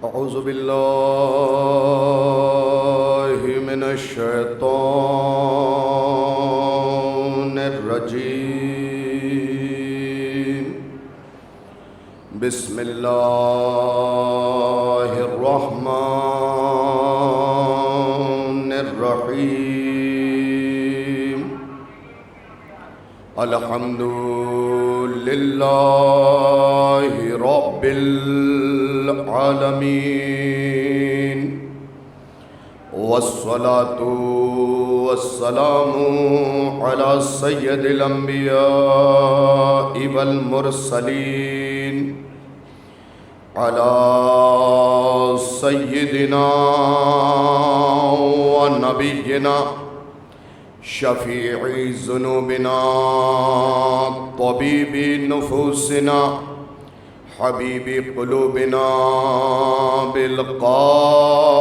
اعوذ باللہ من الشیطان الرجیم بسم اللہ الرحمن الرحیم الحمد للہ رب العالمین والصلاة والسلام على سید الانبیاء والمرسلین على سیدنا ونبینا شفیع ذنوبنا طبیب نفوسنا حبیب قلوبنا بالقاسم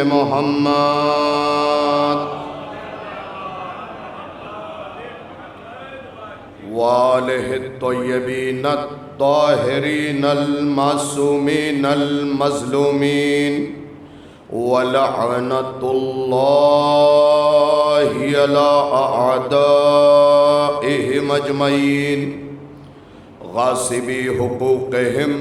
محمد وآلہ الطیبین الطاہرین المعصومین المظلومین ولعنت اللہ علی اعدائہم اجمعین غاصبی حقوقہم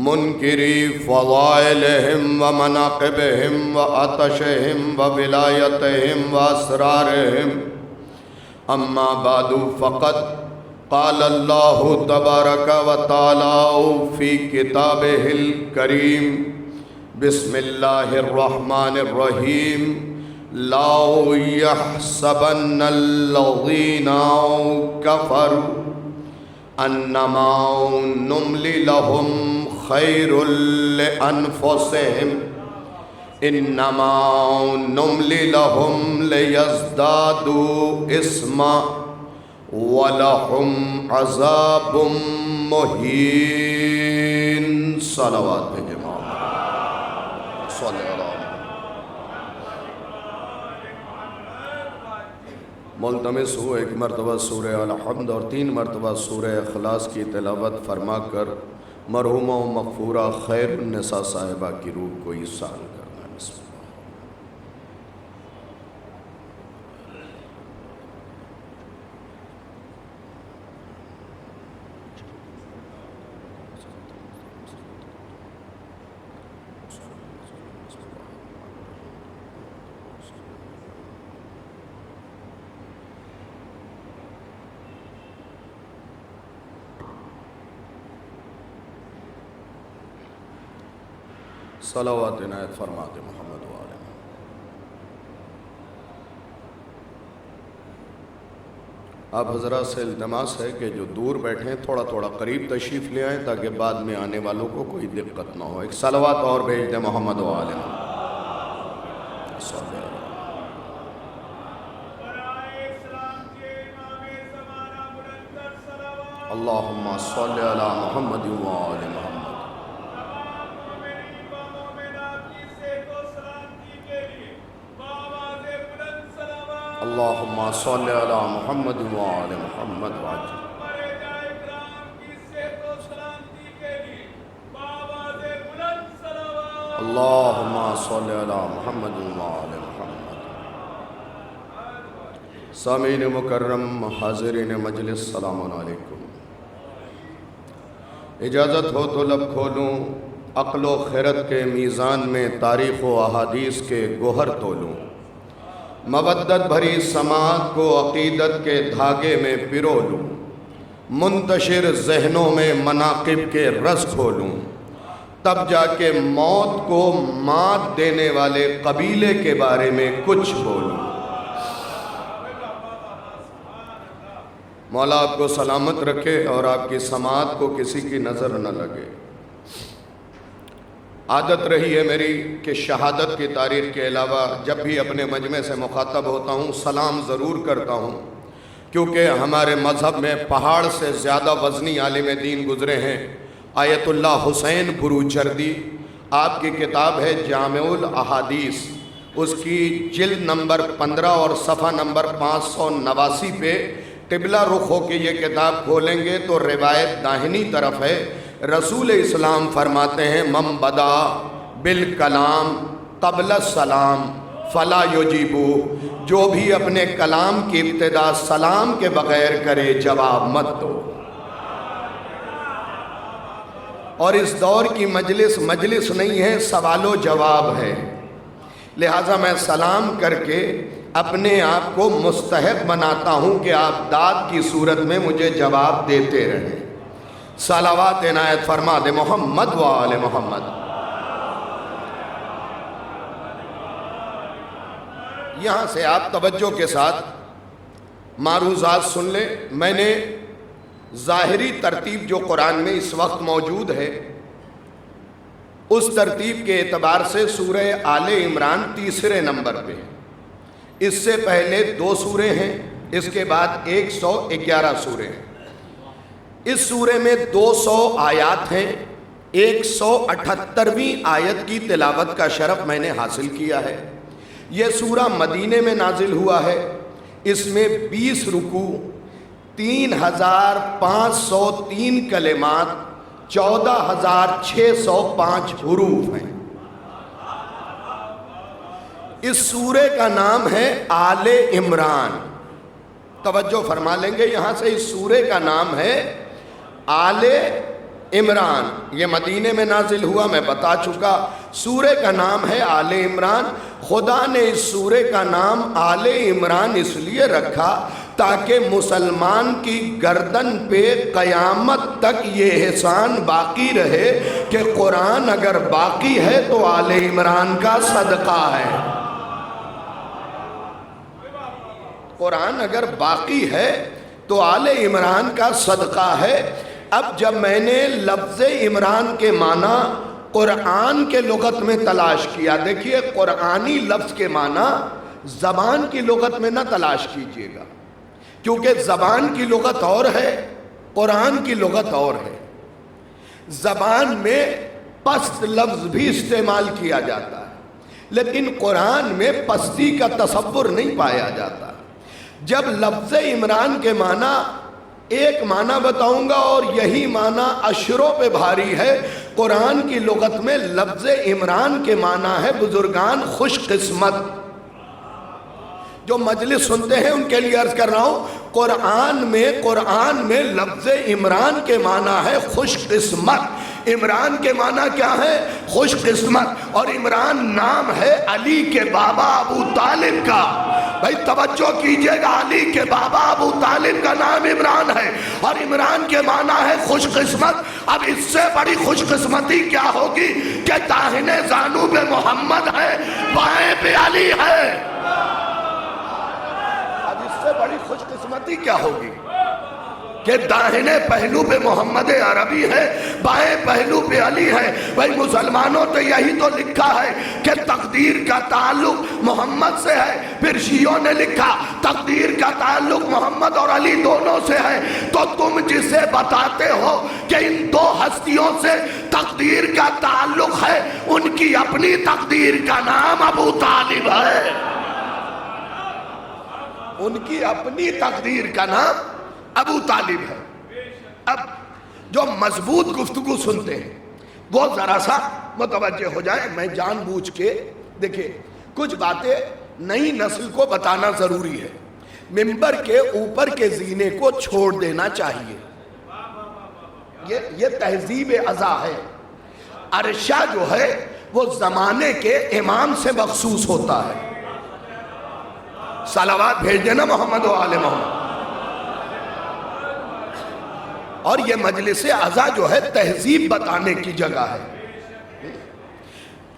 منکری فضائلہم ومناقبہم وعطشہم وولایتہم واسرارہم اما بعد فقد قال اللہ تبارک وتعالی فی کتابہ الکریم بسم اللہ الرحمن الرحیم لا يحسبن الذین کفروا انما نملی لهم خیر لانفسهم انما نملی لهم لیزدادوا اثما ولهم عذاب مہین صلوات بھیجے محمد صلی اللہ علیہ وسلم۔ ملتمس ہو ایک مرتبہ سورہ الحمد اور 3 مرتبہ سورہ اخلاص کی تلاوت فرما کر مرحومہ و مغفورہ خیر النساء صاحبہ کی روح کو ایصال کرنا۔ بسم اللہ۔ صلوات عنایت فرماتے محمد وآلہ۔ آپ حضرات سے التماس ہے کہ جو دور بیٹھیں تھوڑا تھوڑا قریب تشریف لے آئیں تاکہ بعد میں آنے والوں کو کوئی دقت نہ ہو۔ ایک صلوات اور بھیج دیں محمد وآلہ۔ اللہم صلی علی محمد وآلہ محمد۔ اللہم صلی علی محمد وآل محمد وعجل۔ اللہم صلی علی محمد وآل محمد۔ سامعین مکرم، حاضرین مجلس، السلام علیکم۔ اجازت ہو تو لب کھولوں، عقل و خیرت کے میزان میں تاریخ و احادیث کے گوہر تولوں، مودت بھری سماعت کو عقیدت کے دھاگے میں پرو لوں، منتشر ذہنوں میں مناقب کے رس کھولوں، تب جا کے موت کو مات دینے والے قبیلے کے بارے میں کچھ بولوں۔ مولا آپ کو سلامت رکھے اور آپ کی سماعت کو کسی کی نظر نہ لگے۔ عادت رہی ہے میری کہ شہادت کی تاریخ کے علاوہ جب بھی اپنے مجمع سے مخاطب ہوتا ہوں سلام ضرور کرتا ہوں، کیونکہ ہمارے مذہب میں پہاڑ سے زیادہ وزنی عالم دین گزرے ہیں۔ آیت اللہ حسین بروچردی، آپ کی کتاب ہے جامع الاحادیث، اس کی جلد نمبر 15 اور صفحہ نمبر 589 پہ قبلہ رخ ہو کے یہ کتاب کھولیں گے تو روایت داہنی طرف ہے رسول اسلام فرماتے ہیں من بدا بالکلام قبل السلام فلا یجیبو، جو بھی اپنے کلام کی ابتدا سلام کے بغیر کرے جواب مت دو۔ اور اس دور کی مجلس نہیں ہے، سوال و جواب ہے، لہٰذا میں سلام کر کے اپنے آپ کو مستحق بناتا ہوں کہ آپ داد کی صورت میں مجھے جواب دیتے رہیں۔ صلوات عنایت فرما دے محمد و آل محمد۔ یہاں سے آپ توجہ کے ساتھ معروضات سن لیں۔ میں نے ظاہری ترتیب جو قرآن میں اس وقت موجود ہے، اس ترتیب کے اعتبار سے سورہ آل عمران تیسرے نمبر پہ، اس سے پہلے 2 سورے ہیں، اس کے بعد 111 سورے ہیں۔ اس سورے میں 200 آیات ہیں، 178ویں آیت کی تلاوت کا شرف میں نے حاصل کیا ہے۔ یہ سورہ مدینے میں نازل ہوا ہے، اس میں 20 رکوع، 3503 کلمات، 14605 حروف ہیں۔ اس سورے کا نام ہے آل عمران۔ توجہ فرما لیں گے یہاں سے، اس سورے کا نام ہے آل عمران۔ یہ مدینے میں نازل ہوا، میں بتا چکا۔ سورے کا نام ہے آل عمران۔ خدا نے اس سورے کا نام آل عمران اس لیے رکھا تاکہ مسلمان کی گردن پہ قیامت تک یہ احسان باقی رہے کہ قرآن اگر باقی ہے تو آل عمران کا صدقہ ہے۔ قرآن اگر باقی ہے تو آل عمران کا صدقہ ہے۔ اب جب میں نے لفظ عمران کے معنی قرآن کے لغت میں تلاش کیا، دیکھیے قرآنی لفظ کے معنی زبان کی لغت میں نہ تلاش کیجیے گا، کیونکہ زبان کی لغت اور ہے، قرآن کی لغت اور ہے۔ زبان میں پست لفظ بھی استعمال کیا جاتا ہے، لیکن قرآن میں پستی کا تصور نہیں پایا جاتا۔ جب لفظ عمران کے معنی ایک معنی بتاؤں گا اور یہی معنی عشروں پہ بھاری ہے، قرآن کی لغت میں لفظ عمران کے معنی ہے بزرگان خوش قسمت۔ جو مجلس سنتے ہیں ان کے لیے عرض کر رہا ہوں، قرآن میں لفظ عمران کے معنی ہے خوش قسمت۔ عمران کے معنی کیا ہے؟ خوش قسمت۔ اور عمران نام ہے علی کے بابا ابو طالب کا۔ بھائی توجہ کیجئے گا، علی کے بابا ابو طالب کا نام عمران ہے، اور عمران کے معنی ہے خوش قسمت۔ اب اس سے بڑی خوش قسمتی کیا ہوگی کہ داہنے زانو پہ محمد ہے، بائیں پہ علی ہے۔ اب اس سے بڑی خوش قسمتی کیا ہوگی کہ داہنے پہلو پہ محمد عربی ہے، بائیں پہلو پہ علی ہے۔ بھائی مسلمانوں تو یہی تو لکھا ہے کہ تقدیر کا تعلق محمد سے ہے، پھر شیعوں نے لکھا تقدیر کا تعلق محمد اور علی دونوں سے ہے۔ تو تم جسے بتاتے ہو کہ ان 2 ہستیوں سے تقدیر کا تعلق ہے، ان کی اپنی تقدیر کا نام ابو طالب ہے۔ ان کی اپنی تقدیر کا نام ابو طالب ہے۔ اب جو مضبوط گفتگو سنتے ہیں وہ ذرا سا متوجہ ہو جائیں۔ میں جان بوجھ کے دیکھیں کچھ باتیں نئی نسل کو بتانا ضروری ہے۔ ممبر کے اوپر کے زینے کو چھوڑ دینا چاہیے، یہ تہذیب ازا ہے۔ عرشہ جو ہے وہ زمانے کے امام سے مخصوص ہوتا ہے۔ صلوات بھیج دینا محمد و آل محمد۔ اور یہ مجلس ازا جو ہے تہذیب بتانے کی جگہ ہے،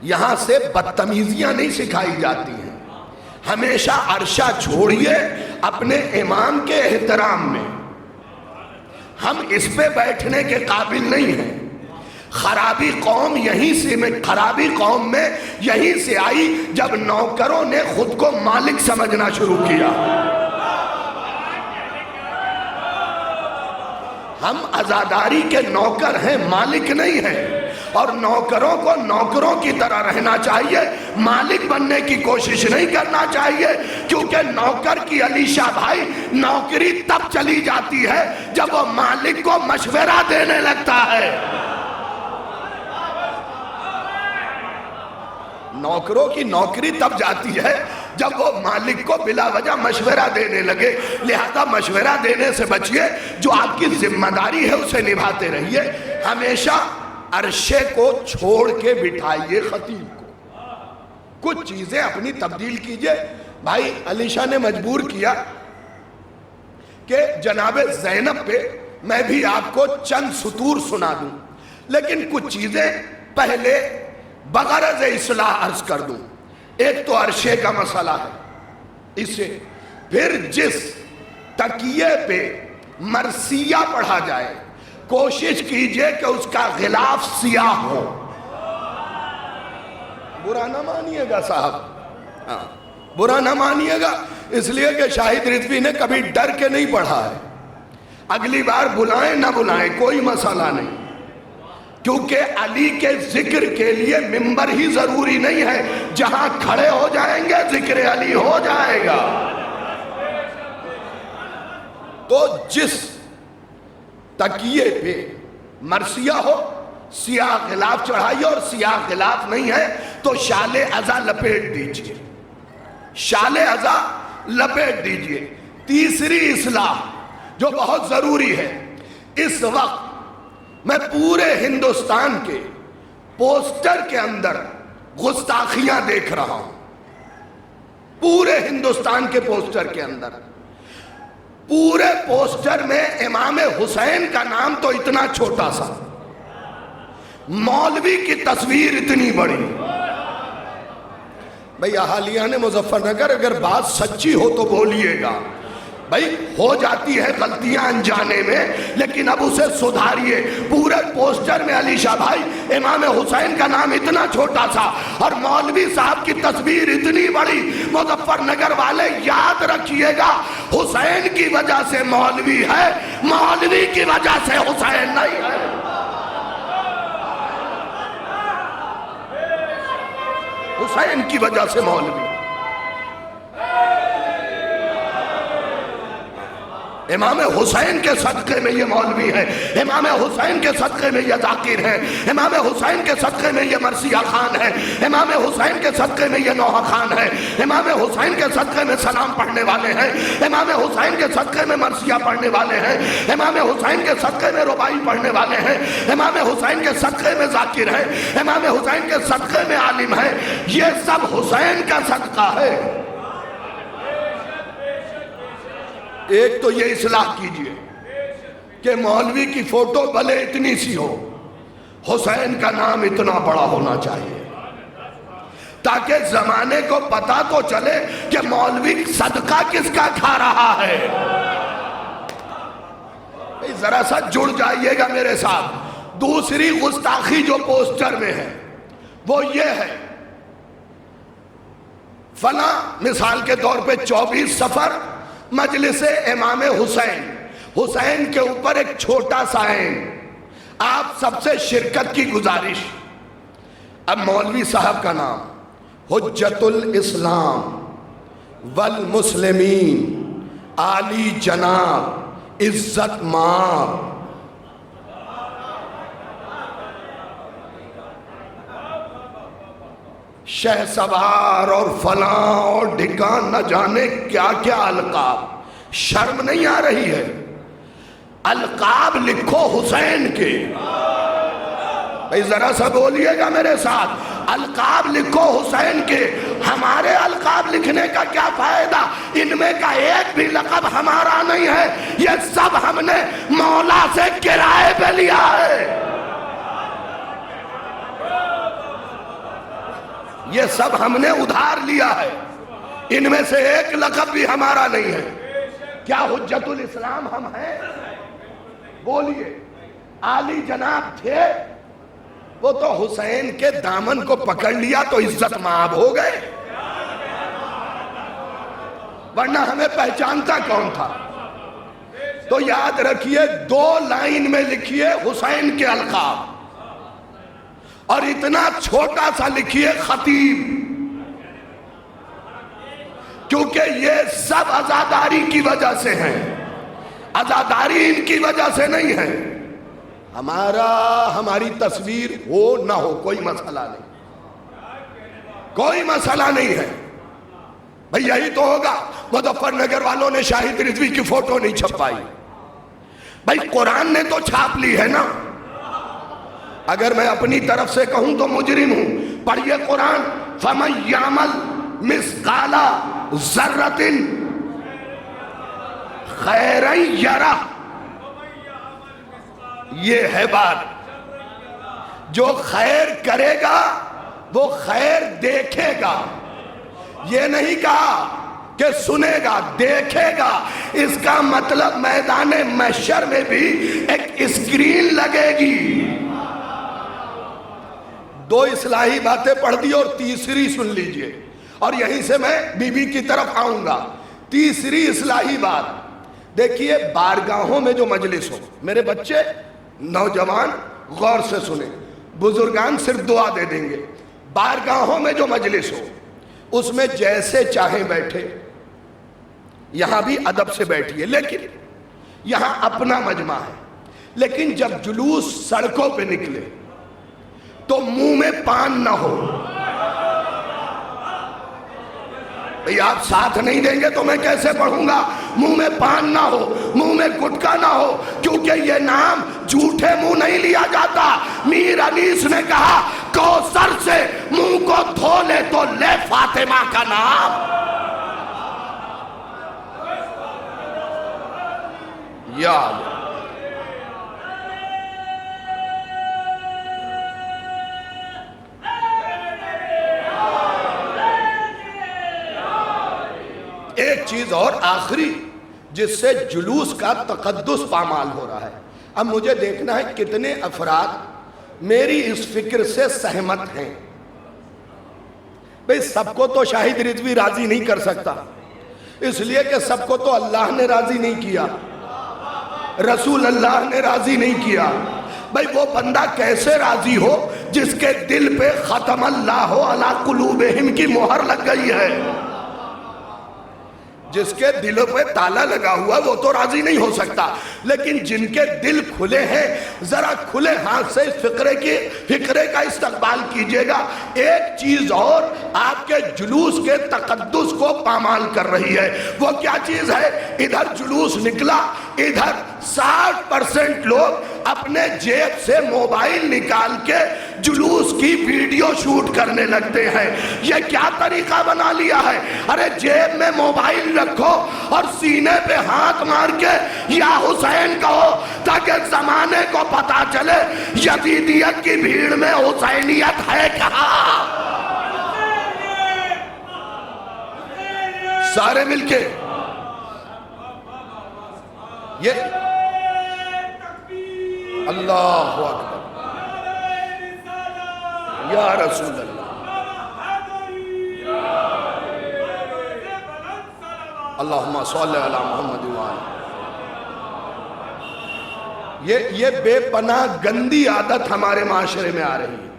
یہاں سے بدتمیزیاں نہیں سکھائی جاتی ہیں۔ ہمیشہ عرشہ چھوڑیے اپنے امام کے احترام میں، ہم اس پہ بیٹھنے کے قابل نہیں ہیں۔ خرابی قوم میں یہیں سے آئی جب نوکروں نے خود کو مالک سمجھنا شروع کیا۔ ہم عزاداری کے نوکر ہیں، مالک نہیں ہیں، اور نوکروں کو نوکروں کی طرح رہنا چاہیے، مالک بننے کی کوشش نہیں کرنا چاہیے، کیونکہ نوکر کی علی شاہ بھائی نوکری تب چلی جاتی ہے جب وہ مالک کو مشورہ دینے لگتا ہے۔ نوکروں کی نوکری تب جاتی ہے جب وہ مالک کو بلا وجہ مشورہ دینے لگے، لہذا مشورہ دینے سے بچیے، جو آپ کی ذمہ داری ہے اسے نبھاتے رہیے۔ ہمیشہ عرشے کو چھوڑ کے بٹھائیے خطیب کو، کچھ چیزیں اپنی تبدیل کیجئے۔ بھائی علی شاہ نے مجبور کیا کہ جناب زینب پہ میں بھی آپ کو چند سطور سنا دوں، لیکن کچھ چیزیں پہلے بغرض اصلاح عرض کر دوں۔ ایک تو عرشے کا مسئلہ ہے، اسے پھر جس تکیے پہ مرثیہ پڑھا جائے کوشش کیجئے کہ اس کا غلاف سیاہ ہو۔ برا نہ مانیے گا صاحب، برا نہ مانیے گا، اس لیے کہ شاہد رضوی نے کبھی ڈر کے نہیں پڑھا ہے۔ اگلی بار بلائیں نہ بلائیں کوئی مسئلہ نہیں، کیونکہ علی کے ذکر کے لیے ممبر ہی ضروری نہیں ہے، جہاں کھڑے ہو جائیں گے ذکر علی ہو جائے گا۔ تو جس تکیے پہ مرثیہ ہو سیاہ غلاف چڑھائیے، اور سیاہ غلاف نہیں ہے تو شال عزا لپیٹ دیجئے، شال عزا لپیٹ دیجئے۔ تیسری اصلاح جو بہت ضروری ہے، اس وقت میں پورے ہندوستان کے پوسٹر کے اندر گستاخیاں دیکھ رہا ہوں، پورے ہندوستان کے پوسٹر کے اندر، پورے پوسٹر میں امام حسین کا نام تو اتنا چھوٹا سا، مولوی کی تصویر اتنی بڑی۔ بھئی اہالیان مظفر نگر اگر بات سچی ہو تو بولیے گا، بھئی ہو جاتی ہے غلطیاں انجانے میں، لیکن اب اسے سدھاریے۔ پورے پوسٹر میں علی شاہ بھائی امام حسین کا نام اتنا چھوٹا سا اور مولوی صاحب کی تصویر اتنی بڑی۔ مظفر نگر والے یاد رکھیے گا، حسین کی وجہ سے مولوی ہے، مولوی کی وجہ سے حسین نہیں ہے۔ حسین کی وجہ سے مولوی، امام حسین کے صدقے میں یہ مولوی ہے، امام حسین کے صدقے میں یہ ذاکر ہے، امام حسین کے صدقے میں یہ مرثیہ خان ہے، امام حسین کے صدقے میں یہ نوحہ خان ہے، امام حسین کے صدقے میں سلام پڑھنے والے ہیں، امام حسین کے صدقے میں مرثیہ پڑھنے والے ہیں، امام حسین کے صدقے میں ربائی پڑھنے والے ہیں، امام حسین کے صدقے میں ذاکر ہے، امام حسین کے صدقے میں عالم ہے۔ یہ سب حسین کا صدقہ ہے۔ ایک تو یہ اصلاح کیجئے کہ مولوی کی فوٹو بھلے اتنی سی ہو، حسین کا نام اتنا بڑا ہونا چاہیے، تاکہ زمانے کو پتا تو چلے کہ مولوی صدقہ کس کا کھا رہا ہے۔ ذرا سا جڑ جائیے گا میرے ساتھ۔ دوسری گستاخی جو پوسٹر میں ہے وہ یہ ہے، فلاں مثال کے طور پہ 24 سفر مجلس امام حسین، حسین کے اوپر ایک چھوٹا سا عین، آپ سب سے شرکت کی گزارش۔ اب مولوی صاحب کا نام حجت الاسلام والمسلمین عالی جناب عزت مآب، شہ سوار اور فلاں اور ڈھکان نہ جانے کیا کیا القاب۔ شرم نہیں آ رہی ہے؟ القاب لکھو حسین کے، بھئی ذرا سا بولیے گا میرے ساتھ، القاب لکھو حسین کے۔ ہمارے القاب لکھنے کا کیا فائدہ؟ ان میں کا ایک بھی لقب ہمارا نہیں ہے، یہ سب ہم نے مولا سے کرائے پہ لیا ہے، یہ سب ہم نے ادھار لیا ہے، ان میں سے ایک لقب بھی ہمارا نہیں ہے۔ کیا حجت الاسلام ہم ہیں؟ بولیے۔ عالی جناب تھے، وہ تو حسین کے دامن کو پکڑ لیا تو عزت مآب ہو گئے، ورنہ ہمیں پہچانتا کون تھا؟ تو یاد رکھیے، 2 لائن میں لکھیے حسین کے القاب، اور اتنا چھوٹا سا لکھیے خطیب، کیونکہ یہ سب عزاداری کی وجہ سے ہیں، عزاداری ان کی وجہ سے نہیں ہے۔ ہماری تصویر ہو نہ ہو کوئی مسئلہ نہیں، کوئی مسئلہ نہیں ہے بھئی، یہی تو ہوگا۔ مظفر نگر والوں نے شاہد رضوی کی فوٹو نہیں چھپائی، بھئی قرآن نے تو چھاپ لی ہے نا۔ اگر میں اپنی طرف سے کہوں تو مجرم ہوں۔ پڑھیے قرآن، فَمَن يَعْمَلْ مِثْقَالَ ذَرَّةٍ خَيْرًا يَرَهُ۔ یہ ہے بات، جو خیر کرے گا وہ خیر دیکھے گا۔ یہ نہیں کہا کہ سنے گا، دیکھے گا۔ اس کا مطلب میدان محشر میں بھی ایک اسکرین لگے گی۔ دو اصلاحی باتیں پڑھ دی اور تیسری سن لیجئے، اور یہیں سے میں بی بی کی طرف آؤں گا۔ تیسری اصلاحی بات دیکھیے، بارگاہوں میں جو مجلس ہو، میرے بچے نوجوان غور سے سنیں، بزرگان صرف دعا دے دیں گے۔ بارگاہوں میں جو مجلس ہو اس میں جیسے چاہیں بیٹھے، یہاں بھی ادب سے بیٹھیے، لیکن یہاں اپنا مجمع ہے۔ لیکن جب جلوس سڑکوں پہ نکلے تو منہ میں پان نہ ہو۔ بھئی آپ ساتھ نہیں دیں گے تو میں کیسے پڑھوں گا؟ منہ میں پان نہ ہو، منہ میں گٹکا نہ ہو، کیونکہ یہ نام جھوٹے منہ نہیں لیا جاتا۔ میر انیس نے کہا کوثر سے منہ کو دھو لے تو لے فاطمہ کا نام۔ یا اللہ، ایک چیز اور آخری جس سے جلوس کا تقدس پامال ہو رہا ہے۔ اب مجھے دیکھنا ہے کتنے افراد میری اس فکر سے سہمت ہیں۔ بھئی سب کو تو شاہد رضوی راضی نہیں کر سکتا، اس لیے کہ سب کو تو اللہ نے راضی نہیں کیا، رسول اللہ نے راضی نہیں کیا۔ بھئی وہ بندہ کیسے راضی ہو جس کے دل پہ ختم اللہ علی قلوبہم کی مہر لگ گئی ہے؟ جس کے دلوں پہ تالا لگا ہوا وہ تو راضی نہیں ہو سکتا، لیکن جن کے دل کھلے ہیں ذرا کھلے ہاتھ سے اس فکرے کا استقبال کیجئے گا۔ ایک چیز اور آپ کے جلوس کے تقدس کو پامال کر رہی ہے، وہ کیا چیز ہے؟ ادھر جلوس نکلا، ادھر 60% لوگ اپنے جیب سے موبائل نکال کے جلوس کی ویڈیو شوٹ کرنے لگتے ہیں۔ یہ کیا طریقہ بنا لیا ہے؟ ارے جیب میں موبائل رکھو اور سینے پہ ہاتھ مار کے یا حسین کہو، تاکہ زمانے کو پتا چلے یزیدیت کی بھیڑ میں حسینیت ہے کہاں۔ سارے مل کے یہ اللہ اکبر یا رسول اللہ، اللہم صلی علی محمد وآلہ۔ یہ بے پناہ گندی عادت ہمارے معاشرے میں آ رہی ہے۔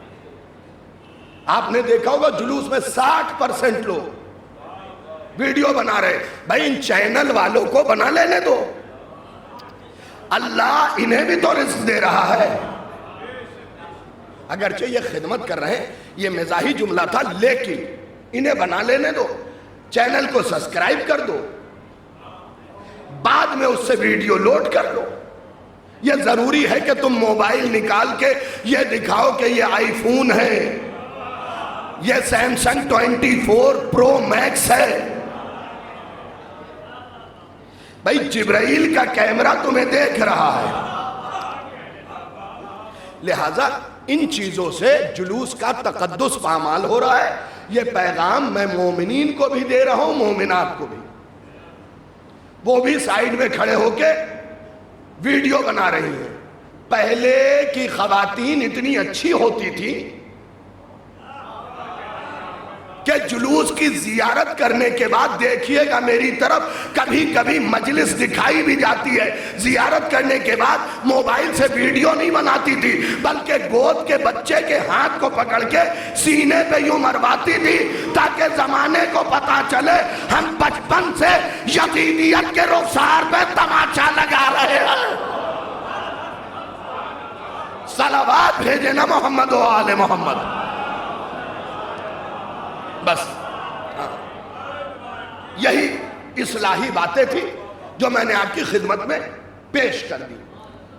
آپ نے دیکھا ہوگا جلوس میں 60% لوگ ویڈیو بنا رہے۔ بھائی ان چینل والوں کو بنا لینے دو، اللہ انہیں بھی تو رزق دے رہا ہے۔ اگرچہ یہ خدمت کر رہے ہیں، یہ مزاحی جملہ تھا، لیکن انہیں بنا لینے دو، چینل کو سبسکرائب کر دو، بعد میں اس سے ویڈیو لوڈ کر لو۔ یہ ضروری ہے کہ تم موبائل نکال کے یہ دکھاؤ کہ یہ آئی فون ہے، یہ سیمسنگ 24 پرو میکس ہے۔ بھائی جبرائیل کا کیمرہ تمہیں دیکھ رہا ہے۔ لہٰذا ان چیزوں سے جلوس کا تقدس پامال ہو رہا ہے۔ یہ پیغام میں مومنین کو بھی دے رہا ہوں، مومنات کو بھی۔ وہ بھی سائیڈ میں کھڑے ہو کے ویڈیو بنا رہی ہیں۔ پہلے کی خواتین اتنی اچھی ہوتی تھی کہ جلوس کی زیارت کرنے کے بعد دیکھیے گا میری طرف کبھی کبھی مجلس دکھائی بھی جاتی ہے، زیارت کرنے کے بعد موبائل سے ویڈیو نہیں بناتی تھی، بلکہ گود کے بچے کے ہاتھ کو پکڑ کے سینے پہ یوں مرواتی تھی تاکہ زمانے کو پتا چلے ہم بچپن سے یزیدیت کے رخسار پہ تماشا لگا رہے ہیں۔ صلوات بھیجے نا محمد و آل محمد۔ بس یہی اصلاحی باتیں تھی جو میں نے آپ کی خدمت میں پیش کر دی،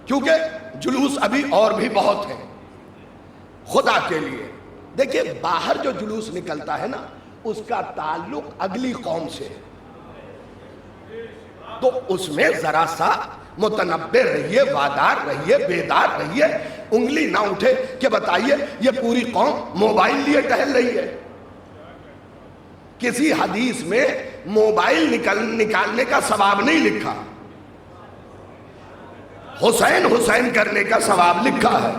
کیونکہ جلوس ابھی اور بھی بہت ہیں خدا کے لیے۔ دیکھیں باہر جو جلوس نکلتا ہے نا اس کا تعلق اگلی قوم سے ہے، تو اس میں ذرا سا متنبہ رہیے، وادار رہیے، بیدار رہیے، انگلی نہ اٹھے کہ بتائیے یہ پوری قوم موبائل لیے ٹہل رہی ہے۔ کسی حدیث میں موبائل نکالنے کا ثواب نہیں لکھا، حسین حسین کرنے کا ثواب لکھا ہے۔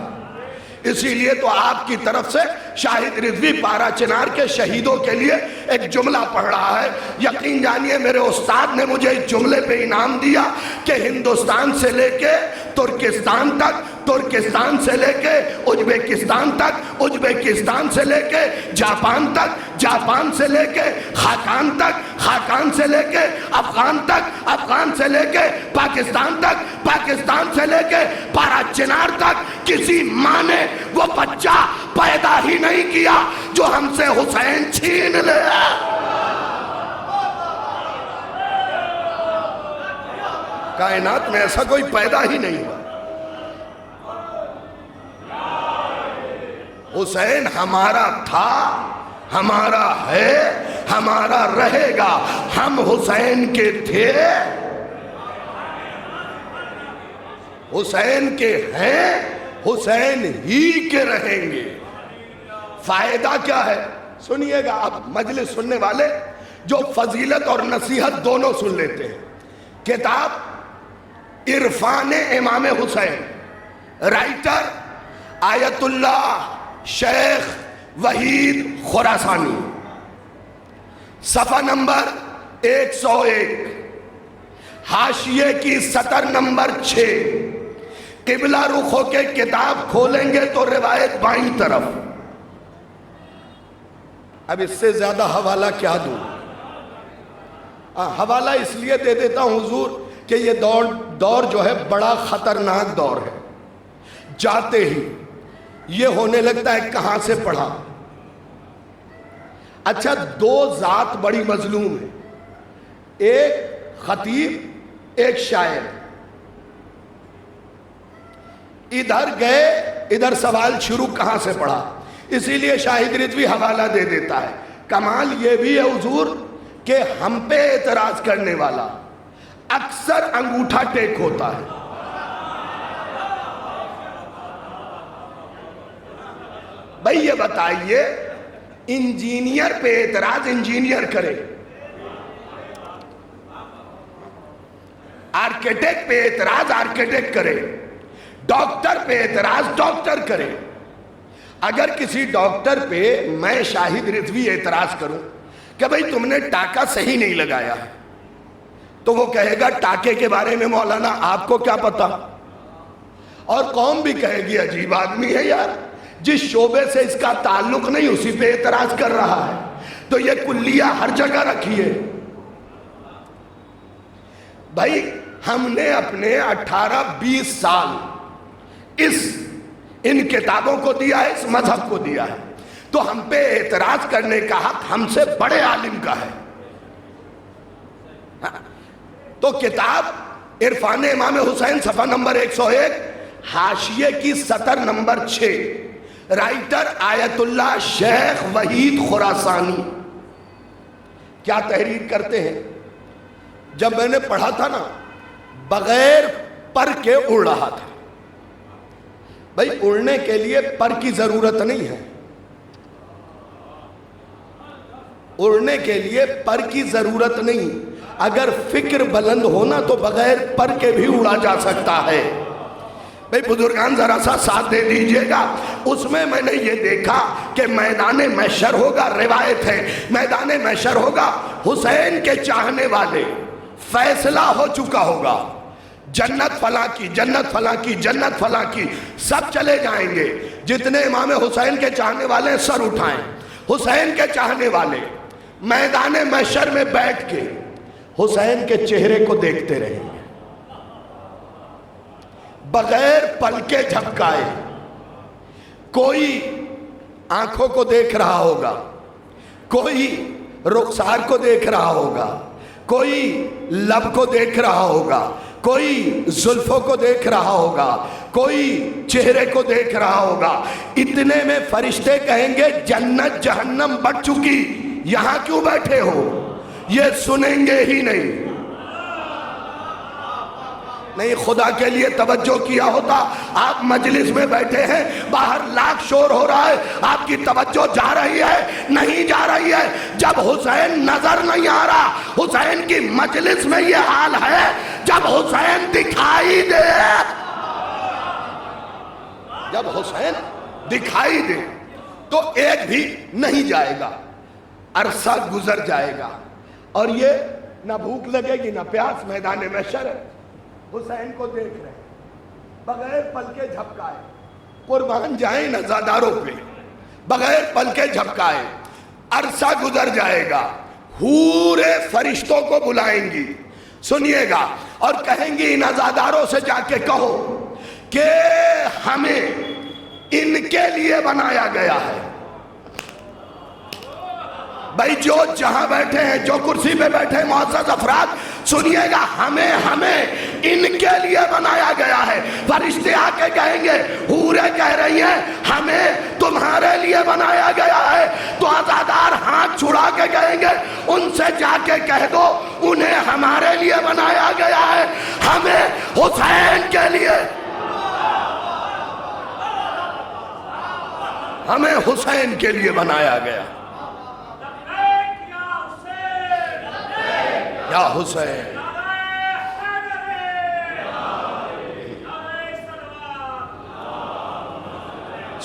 اسی لیے تو آپ کی طرف سے شاہد رضوی پارا چنار کے شہیدوں کے لیے ایک جملہ پڑھ رہا ہے۔ یقین جانیے میرے استاد نے مجھے اس جملے پہ انعام دیا کہ ہندوستان سے لے کے ترکستان تک، ترکستان سے لے کے ازبیکستان تک، ازبیکستان سے لے کے جاپان تک، جاپان سے لے کے خاقان تک، خاقان سے لے کے افغان تک، افغان سے لے کے پاکستان تک، پاکستان سے لے کے پارا چنار تک کسی ماں نے وہ بچہ پیدا ہی نہیں کیا جو ہم سے حسین چھین لے۔ کائنات میں ایسا کوئی پیدا ہی نہیں ہوا۔ حسین ہمارا تھا، ہمارا ہے، ہمارا رہے گا۔ ہم حسین کے تھے، حسین کے ہیں، حسین ہی کے رہیں گے۔ فائدہ کیا ہے؟ سنیے گا، اب مجلس سننے والے جو فضیلت اور نصیحت دونوں سن لیتے ہیں۔ کتاب عرفان امام حسین، رائٹر آیت اللہ شیخ وحید خراسانی، صفحہ نمبر 101، حاشیے کی سطر نمبر 6۔ قبلہ رخ ہو کے کتاب کھولیں گے تو روایت بائیں طرف۔ اب اس سے زیادہ حوالہ کیا دوں؟ حوالہ اس لیے دے دیتا ہوں حضور کہ یہ دور جو ہے بڑا خطرناک دور ہے۔ جاتے ہی یہ ہونے لگتا ہے کہاں سے پڑھا۔ اچھا، دو ذات بڑی مظلوم ہے، ایک خطیب ایک شاعر۔ ادھر گئے، ادھر سوال شروع کہاں سے پڑھا، اسی لیے شاہد رضوی حوالہ دے دیتا ہے۔ کمال یہ بھی ہے حضور کہ ہم پہ اعتراض کرنے والا اکثر انگوٹھا ٹیک ہوتا ہے۔ بھئی یہ بتائیے، انجینئر پہ اعتراض انجینئر کرے، آرکیٹیکٹ پہ اعتراض آرکیٹیکٹ کرے، ڈاکٹر پہ اعتراض ڈاکٹر کرے۔ اگر کسی ڈاکٹر پہ میں شاہد رضوی اعتراض کروں کہ بھئی تم نے ٹاکا صحیح نہیں لگایا ہے، تو وہ کہے گا ٹاکے کے بارے میں مولانا آپ کو کیا پتا، اور قوم بھی کہے گی عجیب آدمی ہے یار، جس شعبے سے اس کا تعلق نہیں اسی پہ اعتراض کر رہا ہے۔ تو یہ کلیہ ہر جگہ رکھیے۔ بھائی ہم نے اپنے 18-20 سال ان کتابوں کو دیا ہے، اس مذہب کو دیا ہے، تو ہم پہ اعتراض کرنے کا حق ہم سے بڑے عالم کا ہے۔ تو کتاب عرفان امام حسین، صفحہ نمبر 101، حاشیے کی سطر نمبر 6، رائٹر آیت اللہ شیخ وحید خراسانی کیا تحریر کرتے ہیں؟ جب میں نے پڑھا تھا نا، بغیر پر کے اڑ رہا تھا۔ بھائی اڑنے کے لیے پر کی ضرورت نہیں ہے، اڑنے کے لیے پر کی ضرورت نہیں، اگر فکر بلند ہونا تو بغیر پر کے بھی اڑا جا سکتا ہے۔ بھائی بزرگان ذرا سا ساتھ دے دیجئے گا۔ اس میں نے یہ دیکھا کہ میدان محشر ہوگا، روایت ہے میدان محشر ہوگا، حسین کے چاہنے والے، فیصلہ ہو چکا ہوگا، جنت فلاں کی، جنت فلاں کی، جنت فلاں کی، سب چلے جائیں گے۔ جتنے امام حسین کے چاہنے والے سر اٹھائیں، حسین کے چاہنے والے میدان محشر میں بیٹھ کے حسین کے چہرے کو دیکھتے رہیں گے، بغیر پلکے جھپکائے۔ کوئی آنکھوں کو دیکھ رہا ہوگا، کوئی رخسار کو دیکھ رہا ہوگا، کوئی لب کو دیکھ رہا ہوگا، کوئی زلفوں کو دیکھ رہا ہوگا، کوئی چہرے کو دیکھ رہا ہوگا۔ اتنے میں فرشتے کہیں گے جنت جہنم بڑھ چکی، یہاں کیوں بیٹھے ہو؟ یہ سنیں گے ہی نہیں۔ نہیں، خدا کے لیے توجہ کیا ہوتا۔ آپ مجلس میں بیٹھے ہیں، باہر لاکھ شور ہو رہا ہے، آپ کی توجہ جا رہی ہے؟ نہیں جا رہی ہے۔ جب حسین نظر نہیں آ رہا، حسین کی مجلس میں یہ حال ہے، جب حسین دکھائی دے، جب حسین دکھائی دے تو ایک بھی نہیں جائے گا، عرصہ گزر جائے گا، اور یہ نہ بھوک لگے گی نہ پیاس۔ میدان محشر ہے، حسین کو دیکھ رہے ہیں، بغیر پلکے جھپکائے، قربان جائیں نزاداروں پہ، بغیر پلکے جھپکائے۔ عرصہ گزر جائے گا، حور فرشتوں کو بلائیں گی، سنیے گا، اور کہیں گی نزاداروں سے جا کے کہو کہ ہمیں ان کے لیے بنایا گیا ہے۔ بھائی جو جہاں بیٹھے ہیں، جو کرسی پہ بیٹھے ہیں معزز افراد، سنیے گا، ہمیں ان کے لیے بنایا گیا ہے۔ فرشتے آ کے کہیں گے، حوریں کہہ رہی ہیں ہمیں تمہارے لیے بنایا گیا ہے، تو عزادار ہاتھ چھڑا کے کہیں گے ان سے جا کے کہہ دو انہیں ہمارے لیے بنایا گیا ہے، ہمیں حسین کے لیے، ہمیں حسین کے لیے بنایا گیا۔ یا حسین،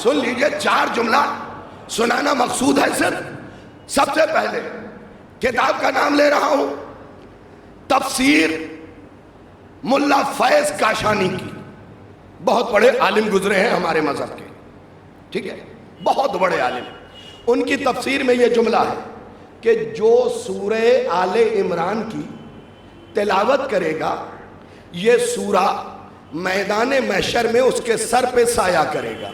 سن لیجئے، 4 جملہ سنانا مقصود ہے صرف۔ سب سے پہلے کتاب کا نام لے رہا ہوں، تفسیر ملا فیض کاشانی کی۔ بہت بڑے عالم گزرے ہیں ہمارے مذہب کے، ٹھیک ہے، بہت بڑے عالم۔ ان کی تفسیر میں یہ جملہ ہے کہ جو سورہ آل عمران کی تلاوت کرے گا، یہ سورہ میدان محشر میں اس کے سر پہ سایہ کرے گا۔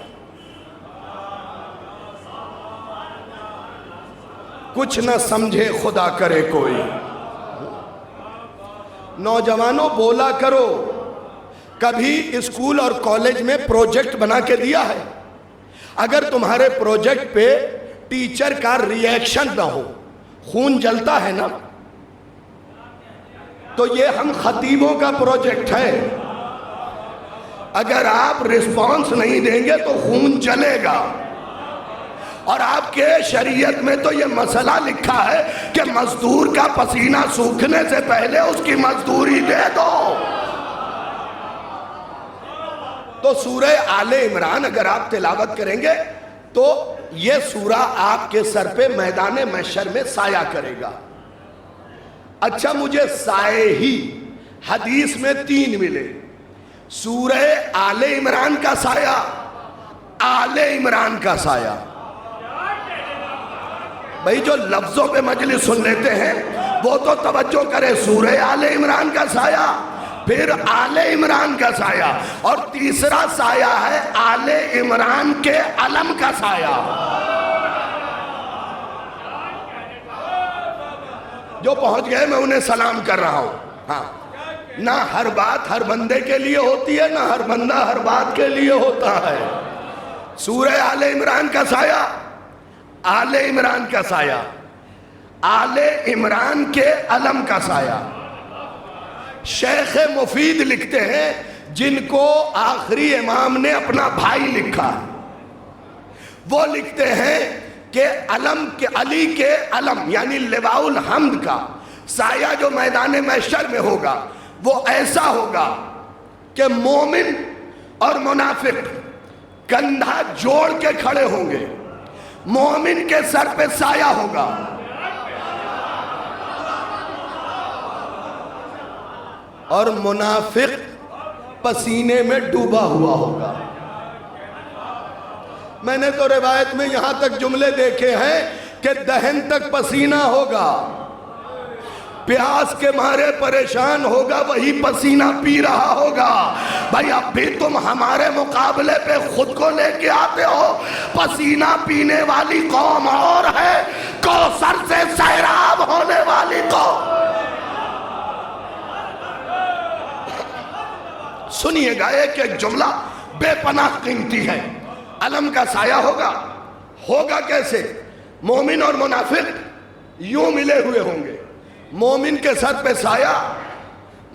کچھ نہ سمجھے خدا کرے کوئی۔ نوجوانوں بولا کرو، کبھی اسکول اور کالج میں پروجیکٹ بنا کے دیا ہے؟ اگر تمہارے پروجیکٹ پہ ٹیچر کا ری ایکشن نہ ہو، خون جلتا ہے نا، تو یہ ہم خطیبوں کا پروجیکٹ ہے۔ اگر آپ رسپانس نہیں دیں گے تو خون جلے گا، اور آپ کے شریعت میں تو یہ مسئلہ لکھا ہے کہ مزدور کا پسینہ سوکھنے سے پہلے اس کی مزدوری دے دو۔ تو سورہ آل عمران اگر آپ تلاوت کریں گے تو یہ سورہ آپ کے سر پہ میدان محشر میں سایہ کرے گا۔ اچھا، مجھے سائے ہی حدیث میں 3 ملے، سورہ آل عمران کا سایہ، آل عمران کا سایہ۔ بھئی جو لفظوں پہ مجلس سن لیتے ہیں وہ تو توجہ کرے، سورہ آل عمران کا سایہ، پھر آل عمران کا سایہ، اور تیسرا سایہ ہے آل عمران کے علم کا سایہ۔ جو پہنچ گئے میں انہیں سلام کر رہا ہوں۔ ہاں، نہ ہر بات ہر بندے کے لیے ہوتی ہے، نہ ہر بندہ ہر بات کے لیے ہوتا ہے۔ سورہ آل عمران کا سایہ، آل عمران کا سایہ، آل عمران کے علم کا سایہ۔ شیخ مفید لکھتے ہیں، جن کو آخری امام نے اپنا بھائی لکھا، وہ لکھتے ہیں کہ علم کے، علی کے علم یعنی لواء الحمد کا سایہ جو میدان محشر میں ہوگا وہ ایسا ہوگا کہ مومن اور منافق کندھا جوڑ کے کھڑے ہوں گے، مومن کے سر پہ سایہ ہوگا، اور منافق پسینے میں ڈوبا ہوا ہوگا۔ میں نے تو روایت میں یہاں تک جملے دیکھے ہیں کہ دہن تک پسینہ ہوگا، پیاس کے مارے پریشان ہوگا، وہی پسینہ پی رہا ہوگا۔ بھائی اب بھی تم ہمارے مقابلے پہ خود کو لے کے آتے ہو، پسینہ پینے والی قوم اور ہے، کوثر سنیے گا ایک ایک جملہ بے پناہ قیمتی ہے. علم کا سایہ ہوگا کیسے؟ مومن اور منافق یوں ملے ہوئے ہوں گے. مومن کے سر پہ سایہ،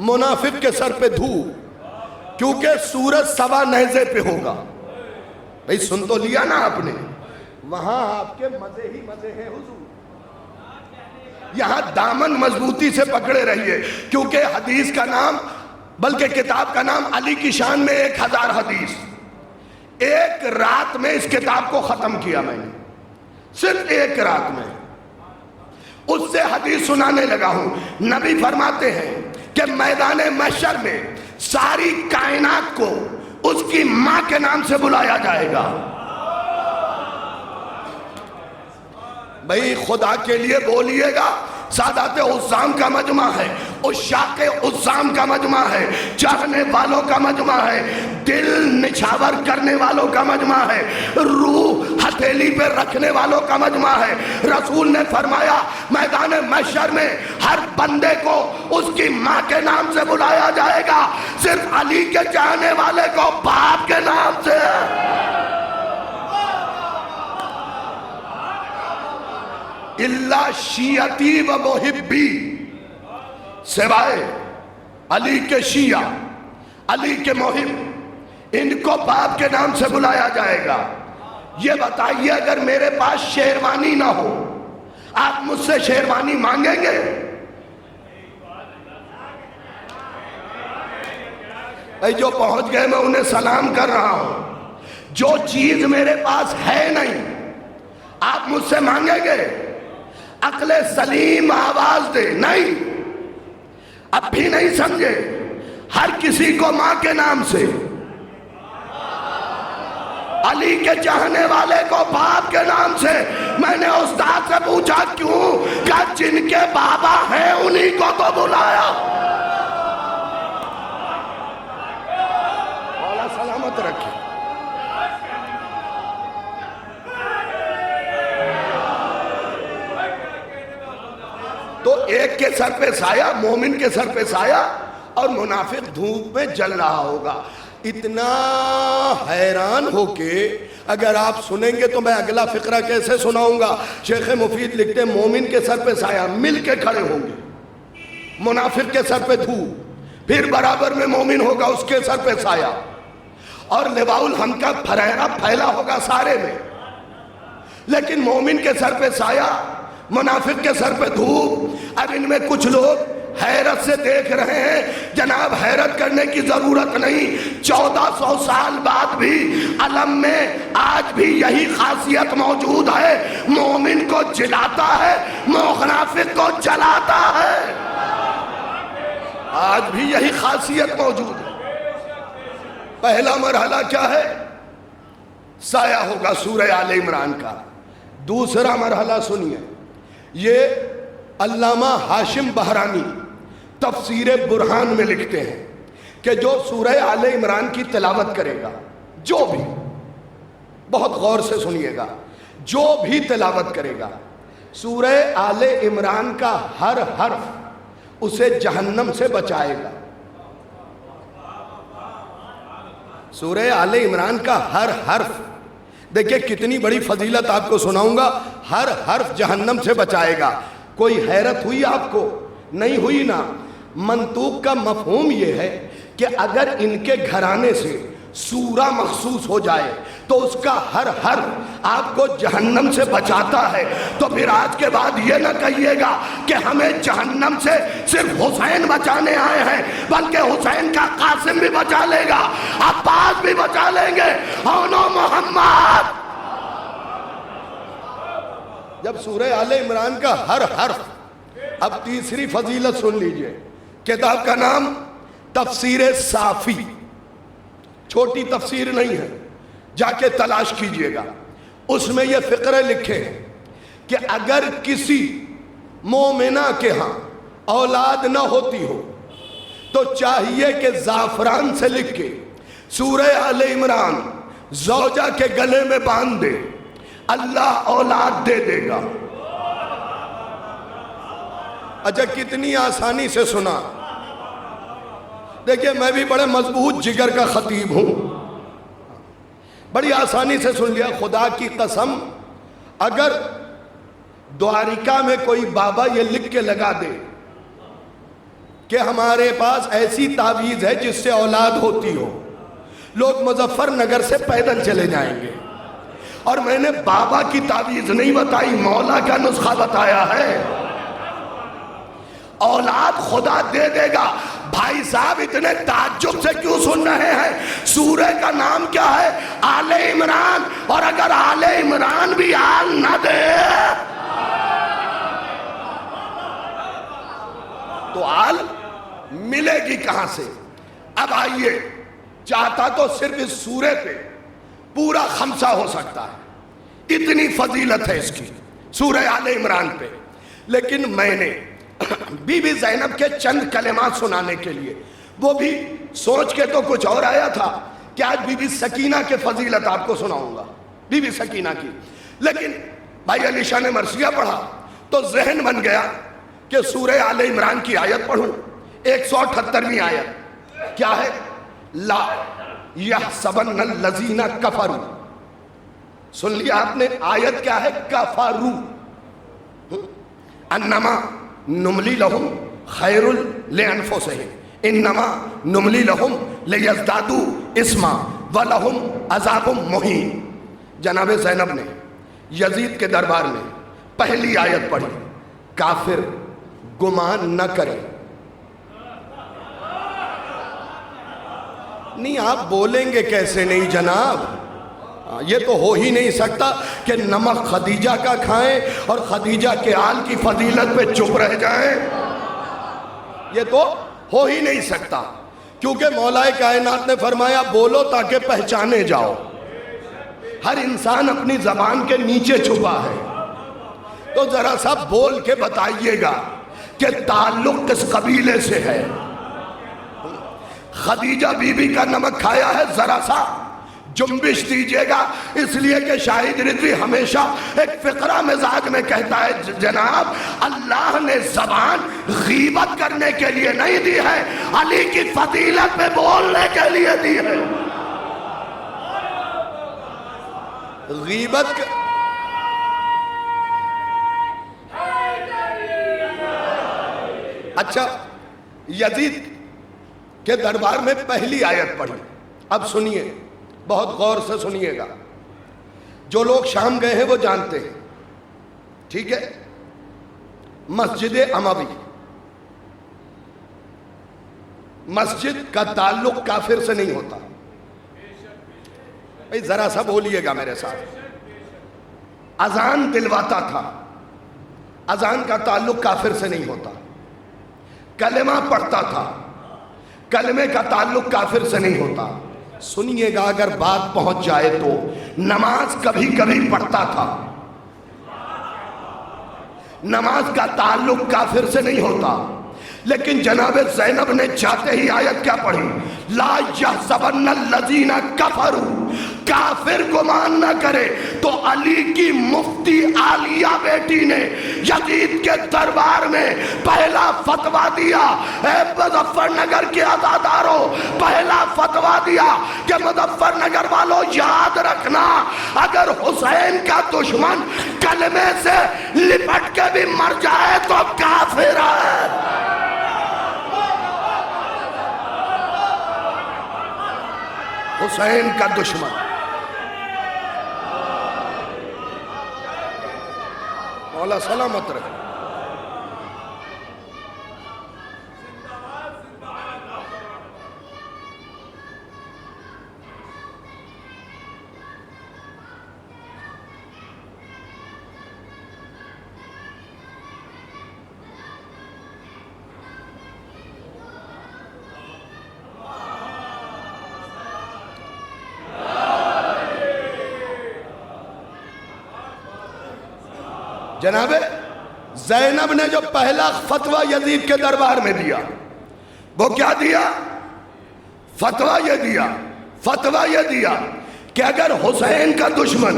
منافق کے سر پہ دھوپ، کیونکہ سورج سوا نیزے پہ ہوگا. بھئی سن تو لیا نا آپ نے، وہاں آپ کے مزے ہی مزے ہیں حضور. یہاں دامن مضبوطی سے پکڑے رہیے، کیونکہ حدیث کا نام، بلکہ کتاب کا نام علی کی شان میں 1000 حدیث. ایک رات میں اس کتاب کو ختم کیا میں نے، صرف ایک رات میں اس سے حدیث سنانے لگا ہوں. نبی فرماتے ہیں کہ میدان محشر میں ساری کائنات کو اس کی ماں کے نام سے بلایا جائے گا. بھئی خدا کے لیے بولیے گا. سادات عظام کا مجمع ہے، عشاق عظام کا مجمع ہے، چاہنے والوں کا مجمع ہے، دل نچھاور کرنے والوں کا مجمع ہے، روح ہتھیلی پہ رکھنے والوں کا مجمع ہے. رسول نے فرمایا میدان محشر میں ہر بندے کو اس کی ماں کے نام سے بلایا جائے گا، صرف علی کے چاہنے والے کو باپ کے نام سے. اللہ شیعتی و محبی، سوائے علی کے شیعہ، علی کے محب، ان کو باپ کے نام سے بلایا جائے گا. یہ بتائیے اگر میرے پاس شیروانی نہ ہو، آپ مجھ سے شیروانی مانگیں گے؟ اے جو پہنچ گئے میں انہیں سلام کر رہا ہوں. جو چیز میرے پاس ہے نہیں آپ مجھ سے مانگیں گے؟ عقل سلیم آواز دے نہیں. اب بھی نہیں سمجھے؟ ہر کسی کو ماں کے نام سے، علی کے چاہنے والے کو باپ کے نام سے. میں نے استاد سے پوچھا کیوں؟ کہ جن کے بابا ہیں انہی کو تو بلایا. مولا سلامت رکھے. تو ایک کے سر پہ سایہ، مومن کے سر پہ سایہ، اور منافق دھوپ میں جل رہا ہوگا. اتنا حیران ہو کے اگر آپ سنیں گے تو میں اگلا فقرہ کیسے سناؤں گا. شیخ مفید لکھتے ہیں مومن کے سر پہ سایہ مل کے کھڑے ہوں گے، منافق کے سر پہ دھوپ، پھر برابر میں مومن ہوگا اس کے سر پہ سایہ، اور لواء الحمد کا پھریرا پھیلا ہوگا سارے میں. لیکن مومن کے سر پہ سایہ، منافق کے سر پہ دھوپ. اب ان میں کچھ لوگ حیرت سے دیکھ رہے ہیں. جناب حیرت کرنے کی ضرورت نہیں. 1400 سال بعد بھی علم میں آج بھی یہی خاصیت موجود ہے. مومن کو جلاتا ہے، منافق کو جلاتا ہے. آج بھی یہی خاصیت موجود ہے. پہلا مرحلہ کیا ہے؟ سایہ ہوگا سورہ آل عمران کا. دوسرا مرحلہ سنیے، یہ علامہ ہاشم بہرانی تفسیر برہان میں لکھتے ہیں کہ جو سورہ آل عمران کی تلاوت کرے گا، جو بھی، بہت غور سے سنیے گا، جو بھی تلاوت کرے گا، سورہ آل عمران کا ہر حرف اسے جہنم سے بچائے گا. سورہ آل عمران کا ہر حرف، دیکھیں کتنی بڑی فضیلت آپ کو سناؤں گا، ہر حرف جہنم سے بچائے گا. کوئی حیرت ہوئی آپ کو؟ نہیں ہوئی نا. منطوق کا مفہوم یہ ہے کہ اگر ان کے گھرانے سے سورہ مخصوص ہو جائے تو اس کا ہر حرف آپ کو جہنم سے بچاتا ہے. تو پھر آج کے بعد یہ نہ کہیے گا کہ ہمیں جہنم سے صرف حسین بچانے آئے ہیں، بلکہ حسین کا قاسم بھی بچا لے گا، عباس بھی بچا لیں گے. اونو محمد. جب سورہ آل عمران کا ہر حرف. اب تیسری فضیلت سن لیجئے. کتاب کا نام تفسیر صافی، چھوٹی تفسیر نہیں ہے، جا کے تلاش کیجئے گا. اس میں یہ فقرے لکھے ہیں کہ اگر کسی مومنہ کے ہاں اولاد نہ ہوتی ہو تو چاہیے کہ زعفران سے لکھ کے سورہ آل عمران زوجہ کے گلے میں باندھ دے، اللہ اولاد دے دے گا. اچھا کتنی آسانی سے سنا. دیکھیے میں بھی بڑے مضبوط جگر کا خطیب ہوں، بڑی آسانی سے سن لیا. خدا کی قسم اگر دوارکا میں کوئی بابا یہ لکھ کے لگا دے کہ ہمارے پاس ایسی تعویذ ہے جس سے اولاد ہوتی ہو، لوگ مظفر نگر سے پیدل چلے جائیں گے. اور میں نے بابا کی تعویذ نہیں بتائی، مولا کا نسخہ بتایا ہے. اولاد خدا دے دے گا. بھائی صاحب اتنے تعجب سے کیوں سن رہے ہیں؟ سورہ کا نام کیا ہے؟ آل عمران. اور اگر آل عمران بھی آل نہ دے تو آل ملے گی کہاں سے؟ اب آئیے، چاہتا تو صرف اس سورے پہ پورا خمسہ ہو سکتا ہے، اتنی فضیلت ہے اس کی، سورہ آل عمران پہ. لیکن میں نے بی بی زینب کے چند کلمات سنانے کے لیے، وہ بھی سوچ کے تو کچھ اور آیا تھا کہ آج بی بی سکینہ کے فضیلت آپ کو سناؤں گا، بی بی سکینہ کی. لیکن بھائی علی شاہ نے مرثیہ پڑھا تو ذہن بن گیا کہ سورہ آل عمران کی آیت پڑھوں. 178ویں آیت کیا ہے؟ لا یحسبن الذین کفروا. سن لیا آپ نے؟ آیت کیا ہے؟ کفروا. انما نملی لہم خیر لانفسہم انما نملی لہم لیزدادوا اثما ولہم عذاب مہین. جناب زینب نے یزید کے دربار میں پہلی آیت پڑھی، کافر گمان نہ کرے. نہیں آپ بولیں گے کیسے نہیں جناب؟ یہ تو ہو ہی نہیں سکتا کہ نمک خدیجہ کا کھائیں اور خدیجہ کے آل کی فضیلت پہ چپ رہ جائیں. یہ تو ہو ہی نہیں سکتا، کیونکہ مولا کائنات نے فرمایا بولو تاکہ پہچانے جاؤ. ہر انسان اپنی زبان کے نیچے چھپا ہے، تو ذرا سا بول کے بتائیے گا کہ تعلق کس قبیلے سے ہے. خدیجہ بی بی کا نمک کھایا ہے، ذرا سا جنبش دیجئے گا. اس لیے کہ شاہد رضوی ہمیشہ ایک فقرہ مزاج میں کہتا ہے جناب اللہ نے زبان غیبت کرنے کے لیے نہیں دی ہے، علی کی فضیلت میں بولنے کے لیے دی ہے. غیبت اچھا یزید کے دربار میں پہلی آیت پڑھی. اب سنیے، بہت غور سے سنیے گا. جو لوگ شام گئے ہیں وہ جانتے ہیں، ٹھیک ہے؟ مسجد اموی، مسجد کا تعلق کافر سے نہیں ہوتا. بھئی ذرا سا بولیے گا میرے ساتھ. اذان دلواتا تھا، اذان کا تعلق کافر سے نہیں ہوتا. کلمہ پڑھتا تھا، کلمے کا تعلق کافر سے نہیں ہوتا. سنیے گا اگر بات پہنچ جائے تو. نماز کبھی کبھی پڑھتا تھا، نماز کا تعلق کافر سے نہیں ہوتا. لیکن جناب زینب نے چاہتے ہی آیت کیا پڑھی؟ لا یحسبن الذین کفروا، کافر گمان نہ کرے. تو علی کی مفتی عالیہ بیٹی نے یزید کے دربار میں پہلا فتویٰ دیا. اے مظفر نگر کے عزاداروں، پہلا فتویٰ دیا کہ مظفر نگر والوں یاد رکھنا، اگر حسین کا دشمن کلمے سے لپٹ کے بھی مر جائے تو کافر ہے. حسین کا دشمن. مولا سلامت رہے. جناب زینب نے جو پہلا فتویٰ یزید کے دربار میں دیا وہ کیا دیا؟ فتویٰ یہ دیا کہ اگر حسین کا دشمن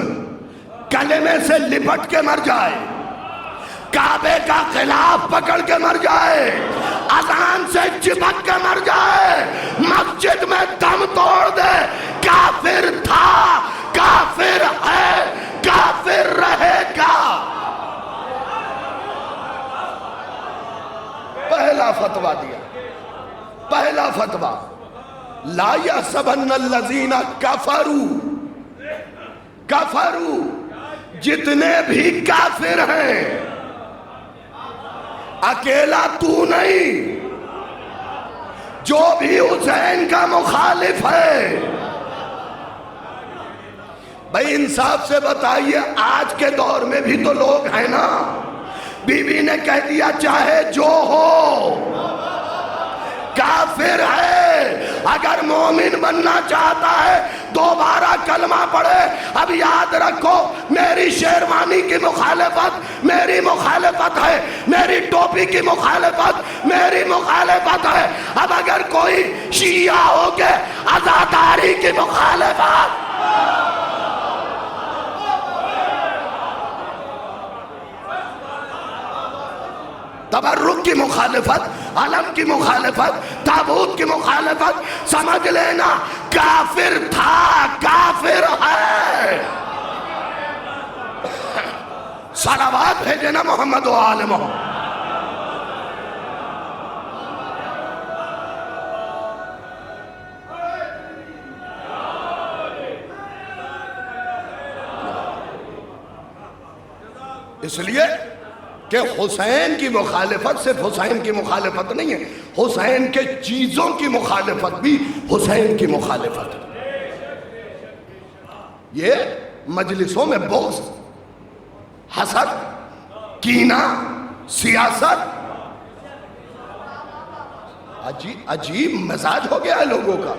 کلمے سے لپٹ کے مر جائے، کعبے کا خلاف پکڑ کے مر جائے، اذان سے چپک کے مر جائے، مسجد میں دم توڑ دے، کافر تھا، کافر ہے، کافر رہے گا۔ پہلا فتویٰ دیا، پہلا فتویٰ، لا یحسبن الذین کفروا، جتنے بھی کافر ہیں، اکیلا تو نہیں، جو بھی حسین کا مخالف ہے۔ بھائی انصاف سے بتائیے، آج کے دور میں بھی تو لوگ ہیں نا، بی بی نے کہہ دیا چاہے جو ہو کافر ہے، اگر مومن بننا چاہتا ہے دوبارہ کلمہ پڑھے۔ اب یاد رکھو، میری شیروانی کی مخالفت میری مخالفت ہے، میری ٹوپی کی مخالفت میری مخالفت ہے۔ اب اگر کوئی شیعہ ہو کے عزاداری کی مخالفت، تبرک کی مخالفت، علم کی مخالفت، تابوت کی مخالفت، سمجھ لینا کافر تھا، کافر ہے۔ صلوات بھیجے نا محمد و آل محمد۔ اس لیے کہ حسین کی مخالفت صرف حسین کی مخالفت نہیں ہے، حسین کے چیزوں کی مخالفت بھی حسین کی مخالفت ہے۔ یہ مجلسوں میں بغض، حسد، کینہ، سیاست، عجیب مزاج ہو گیا ہے لوگوں کا۔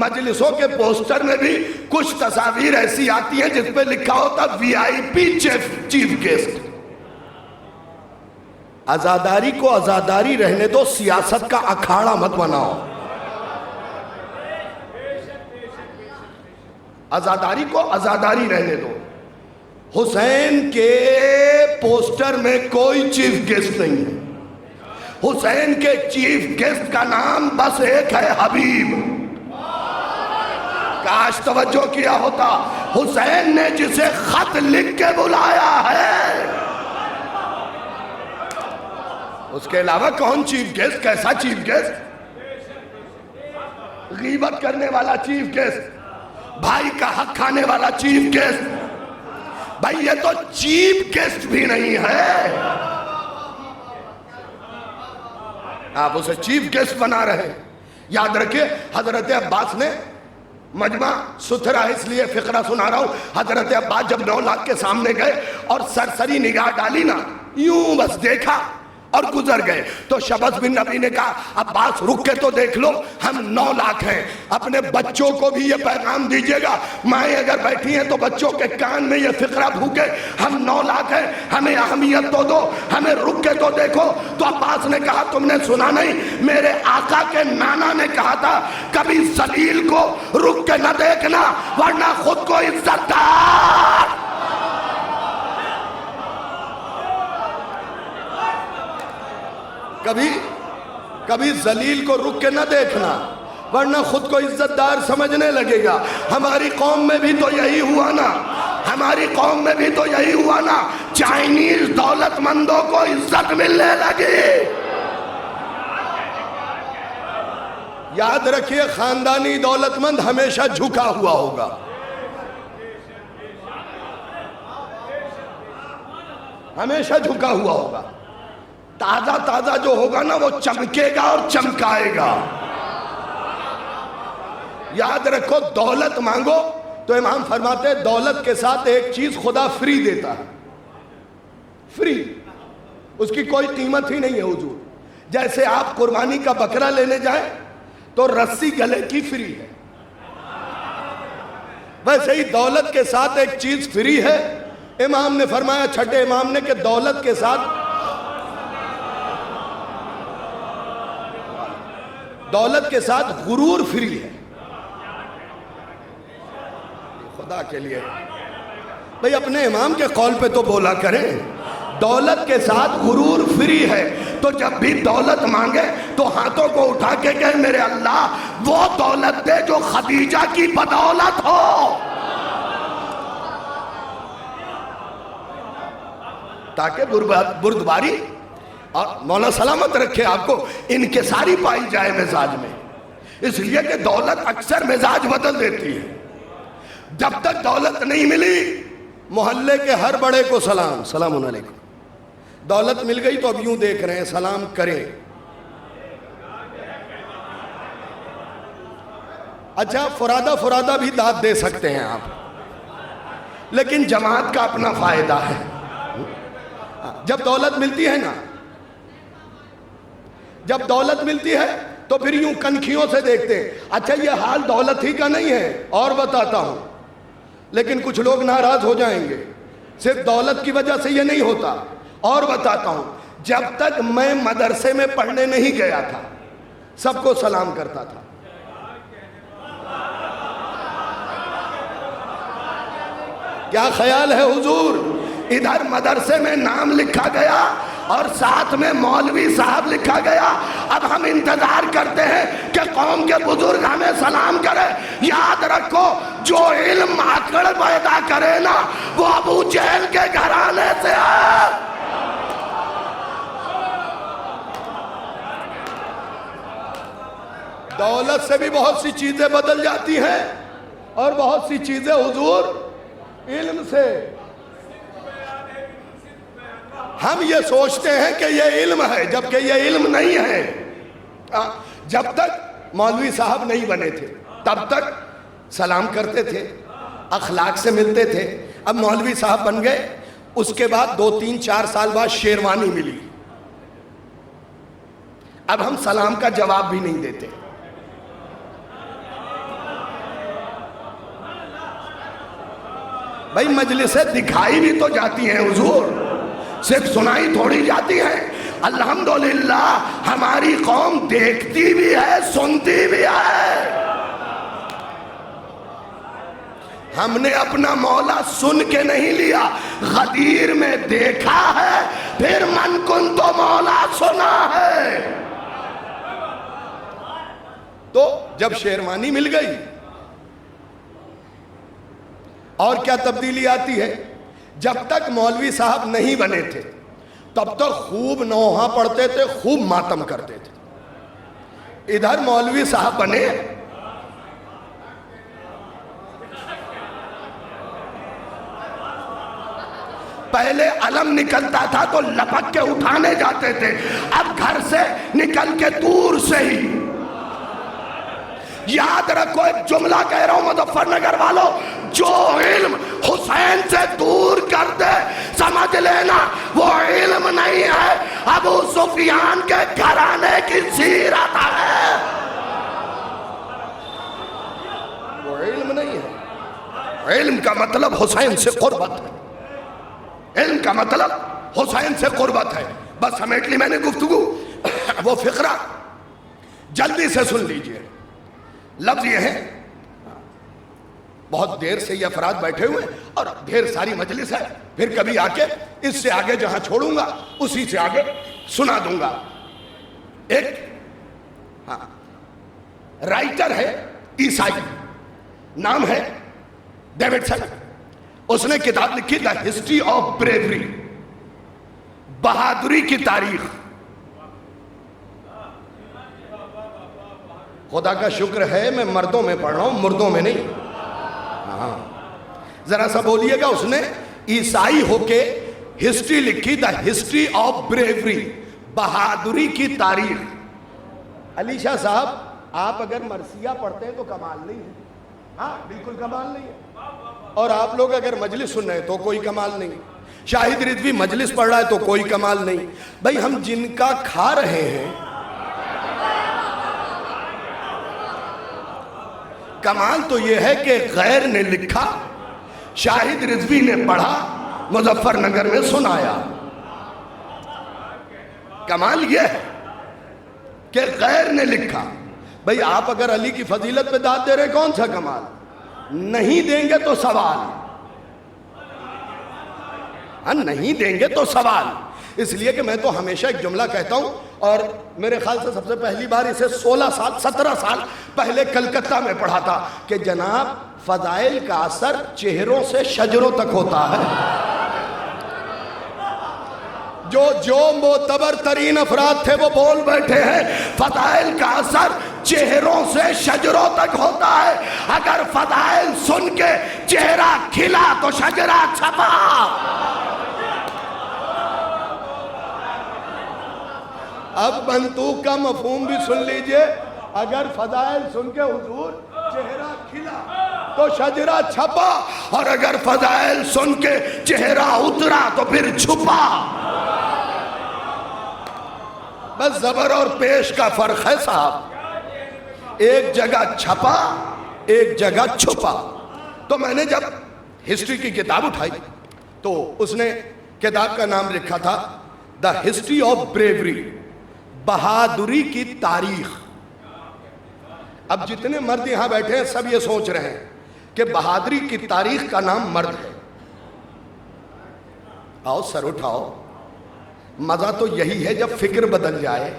مجلسوں کے پوسٹر میں بھی کچھ تصاویر ایسی آتی ہیں جس پہ لکھا ہوتا VIP چیف گیسٹ۔ عزاداری کو عزاداری رہنے دو، سیاست کا اکھاڑا مت بناؤ۔ عزاداری کو عزاداری رہنے دو۔ حسین کے پوسٹر میں کوئی چیف گیسٹ نہیں ہے، حسین کے چیف گیسٹ کا نام بس ایک ہے، حبیب۔ کاش توجہ کیا ہوتا، حسین نے جسے خط لکھ کے بلایا ہے، اس کے علاوہ کون چیف گیسٹ؟ کیسا چیف گیسٹ؟ غیبت کرنے والا چیف گیسٹ، بھائی کا حق کھانے والا چیف گیسٹ۔ بھائی یہ تو چیف گیسٹ بھی نہیں ہے، آپ اسے چیف گیسٹ بنا رہے ہیں۔ یاد رکھیں، حضرت عباس نے مجمع ستھرا، اس لیے فقرہ سنا رہا ہوں، حضرت عباس جب 9 لاکھ کے سامنے گئے اور سرسری نگاہ ڈالی نا، یوں بس دیکھا اور گزر گئے، تو شبس بن نبی نے کہا عباس رک کے تو دیکھ لو، ہم 9 لاکھ ہیں، اپنے بچوں کو بھی یہ پیغام دیجئے گا، مائیں اگر بیٹھی ہیں تو بچوں کے کان میں یہ فقرہ بھوکے، ہم 9 لاکھ ہیں، ہمیں اہمیت تو دو، ہمیں رک کے تو دیکھو۔ تو عباس نے کہا تم نے سنا نہیں، میرے آقا کے نانا نے کہا تھا کبھی ذلیل کو رک کے نہ دیکھنا ورنہ خود کو عزت دار۔ کبھی ذلیل کو رک کے نہ دیکھنا ورنہ خود کو عزت دار سمجھنے لگے گا۔ ہماری قوم میں بھی تو یہی ہوا نا، ہماری قوم میں بھی تو یہی ہوا نا، چائنیز دولت مندوں کو عزت ملنے لگی۔ یاد رکھیے، خاندانی دولت مند ہمیشہ جھکا ہوا ہوگا، ہمیشہ جھکا ہوا ہوگا۔ تازہ جو ہوگا نا وہ چمکے گا اور چمکائے گا۔ یاد رکھو، دولت مانگو تو امام فرماتے ہیں دولت کے ساتھ ایک چیز خدا فری دیتا ہے، فری، اس کی کوئی قیمت ہی نہیں ہے حضور۔ جیسے آپ قربانی کا بکرا لینے جائیں تو رسی گلے کی فری ہے، ویسے ہی دولت کے ساتھ ایک چیز فری ہے۔ امام نے فرمایا، چھٹے امام نے، کہ دولت کے ساتھ غرور فری ہے۔ خدا کے لیے بھئی اپنے امام کے قول پہ تو بولا کریں، دولت کے ساتھ غرور فری ہے. تو جب بھی دولت مانگے تو ہاتھوں کو اٹھا کے کہے میرے اللہ وہ دولت دے جو خدیجہ کی بدولت ہو، تاکہ بردباری اور مولا سلامت رکھے آپ کو انکساری پائی جائے مزاج میں. اس لیے کہ دولت اکثر مزاج بدل دیتی ہے. جب تک دولت نہیں ملی محلے کے ہر بڑے کو سلام، سلام علیکم. دولت مل گئی تو اب یوں دیکھ رہے ہیں سلام کریں. اچھا فرادہ بھی داد دے سکتے ہیں آپ، لیکن جماعت کا اپنا فائدہ ہے. جب دولت ملتی ہے نا، جب دولت ملتی ہے تو پھر یوں کنکھیوں سے دیکھتے ہیں. اچھا یہ حال دولت ہی کا نہیں ہے، اور بتاتا ہوں. لیکن کچھ لوگ ناراض ہو جائیں گے، صرف دولت کی وجہ سے یہ نہیں ہوتا. اور بتاتا ہوں، جب تک میں مدرسے میں پڑھنے نہیں گیا تھا سب کو سلام کرتا تھا. کیا خیال ہے حضور؟ ادھر مدرسے میں نام لکھا گیا اور ساتھ میں مولوی صاحب لکھا گیا. اب ہم انتظار کرتے ہیں کہ قوم کے بزرگ ہمیں سلام کرے. یاد رکھو جو علم عقل پیدا کرے نا وہ ابو جہل کے گھرانے سے ہے. دولت سے بھی بہت سی چیزیں بدل جاتی ہیں اور بہت سی چیزیں حضور علم سے. ہم یہ سوچتے ہیں کہ یہ علم ہے جبکہ یہ علم نہیں ہے. جب تک مولوی صاحب نہیں بنے تھے تب تک سلام کرتے تھے، اخلاق سے ملتے تھے. اب مولوی صاحب بن گئے، اس کے بعد 2-3-4 سال بعد شیروانی ملی. اب ہم سلام کا جواب بھی نہیں دیتے. بھائی مجلسیں دکھائی بھی تو جاتی ہیں حضور، صرف سنائی تھوڑی جاتی ہیں. الحمدللہ ہماری قوم دیکھتی بھی ہے سنتی بھی ہے. ہم نے اپنا مولا سن کے نہیں لیا، غدیر میں دیکھا ہے پھر من کن تو مولا سنا ہے. تو جب شیروانی مل گئی اور کیا تبدیلی آتی ہے؟ جب تک مولوی صاحب نہیں بنے تھے تب تک خوب نوحہ پڑھتے تھے، خوب ماتم کرتے تھے. ادھر مولوی صاحب بنے، پہلے علم نکلتا تھا تو لپک کے اٹھانے جاتے تھے، اب گھر سے نکل کے دور سے ہی. یاد رکھو ایک جملہ کہہ رہا ہوں مظفر نگر والوں، جو علم حسین سے دور کر دے سمجھ لینا وہ علم نہیں ہے، ابو سفیان کے گھرانے کی سیرت ہے. وہ علم نہیں ہے. علم کا مطلب حسین سے قربت ہے، علم کا مطلب حسین سے قربت ہے. بس سمیٹ لی میں نے گفتگو. وہ فقرہ جلدی سے سن لیجئے. لفظ یہ ہے، بہت دیر سے یہ افراد بیٹھے ہوئے اور ڈھیر ساری مجلس ہے، پھر کبھی آ کے اس سے آگے جہاں چھوڑوں گا اسی سے آگے سنا دوں گا. ایک رائٹر ہے عیسائی، نام ہے ڈیوڈسن. اس نے کتاب لکھی دا ہسٹری آف بریوری، بہادری کی تاریخ. خدا کا شکر ہے میں مردوں میں پڑھ رہا ہوں، مردوں میں نہیں. ذرا سا بولیے گا. اس نے عیسائی ہو کے ہسٹری لکھی، دا ہسٹری آف بریوری، بہادری کی تاریخ. علی شاہ صاحب آپ اگر مرثیہ پڑھتے ہیں تو کمال نہیں ہے. ہاں بالکل کمال نہیں ہے. اور آپ لوگ اگر مجلس سن رہے ہیں تو کوئی کمال نہیں. شاہد رضوی مجلس پڑھ رہا ہے تو کوئی کمال نہیں. بھائی ہم جن کا کھا رہے ہیں کمال تو یہ ہے کہ غیر نے لکھا، شاہد رضوی نے پڑھا، مظفر نگر میں سنایا. کمال یہ ہے کہ غیر نے لکھا. بھئی آپ اگر علی کی فضیلت پہ داد دے رہے کون سا کمال؟ نہیں دیں گے تو سوال. ہاں نہیں دیں گے تو سوال. اس لیے کہ میں تو ہمیشہ ایک جملہ کہتا ہوں, اور میرے خیال سے سب سے پہلی بار اسے 17 سال پہلے کلکتہ میں پڑھا تھا کہ جناب فضائل کا اثر چہروں سے شجروں تک ہوتا ہے. جو معتبر ترین افراد تھے وہ بول بیٹھے ہیں فضائل کا اثر چہروں سے شجروں تک ہوتا ہے. اگر فضائل سن کے چہرہ کھلا تو شجرہ چھپا. اب منطوق کا مفہوم بھی سن لیجئے. اگر فضائل سن کے حضور چہرہ کھلا تو شجرہ چھپا, اور اگر فضائل سن کے چہرہ اترا تو پھر چھپا. بس زبر اور پیش کا فرق ہے صاحب. ایک جگہ چھپا, ایک جگہ چھپا. تو میں نے جب ہسٹری کی کتاب اٹھائی تو اس نے کتاب کا نام لکھا تھا دا ہسٹری آف بریوری, بہادری کی تاریخ. اب جتنے مرد یہاں بیٹھے ہیں سب یہ سوچ رہے ہیں کہ بہادری کی تاریخ کا نام مرد ہے. آؤ سر اٹھاؤ. مزہ تو یہی ہے جب فکر بدل جائے,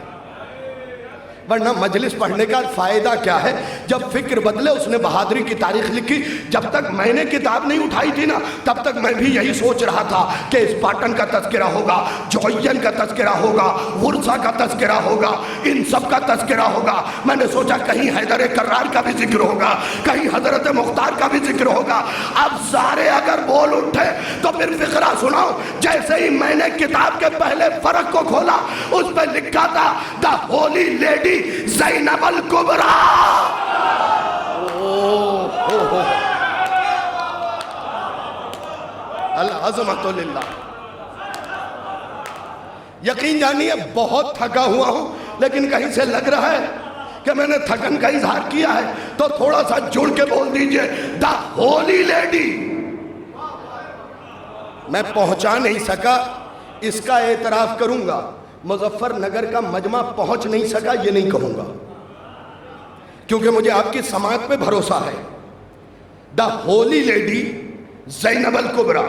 ورنہ مجلس پڑھنے کا فائدہ کیا ہے جب فکر بدلے. اس نے بہادری کی تاریخ لکھی. جب تک میں نے کتاب نہیں اٹھائی تھی نا تب تک میں بھی یہی سوچ رہا تھا کہ اسپارٹن کا تذکرہ ہوگا, جوین کا تذکرہ ہوگا, غرزہ کا تذکرہ ہوگا, ان سب کا تذکرہ ہوگا. میں نے سوچا کہیں حیدر کرار کا بھی ذکر ہوگا, کہیں حضرت مختار کا بھی ذکر ہوگا. اب سارے اگر بول اٹھے تو پھر فقرہ سناؤ. جیسے ہی میں نے کتاب کے پہلے فرق کو کھولا اس پہ لکھا تھا دا ہولی لیڈی زینب الکبریٰ. العظمت للہ. یقین جانیے بہت تھکا ہوا ہوں, لیکن کہیں سے لگ رہا ہے کہ میں نے تھکن کا اظہار کیا ہے تو تھوڑا سا جڑ کے بول دیجئے دا ہولی لیڈی. میں پہنچا نہیں سکا, اس کا اعتراف کروں گا. مظفر نگر کا مجمع پہنچ نہیں سکا یہ نہیں کہوں گا, کیونکہ مجھے آپ کی سماعت پہ بھروسہ ہے. دا ہولی لیڈی زینب الکبریٰ,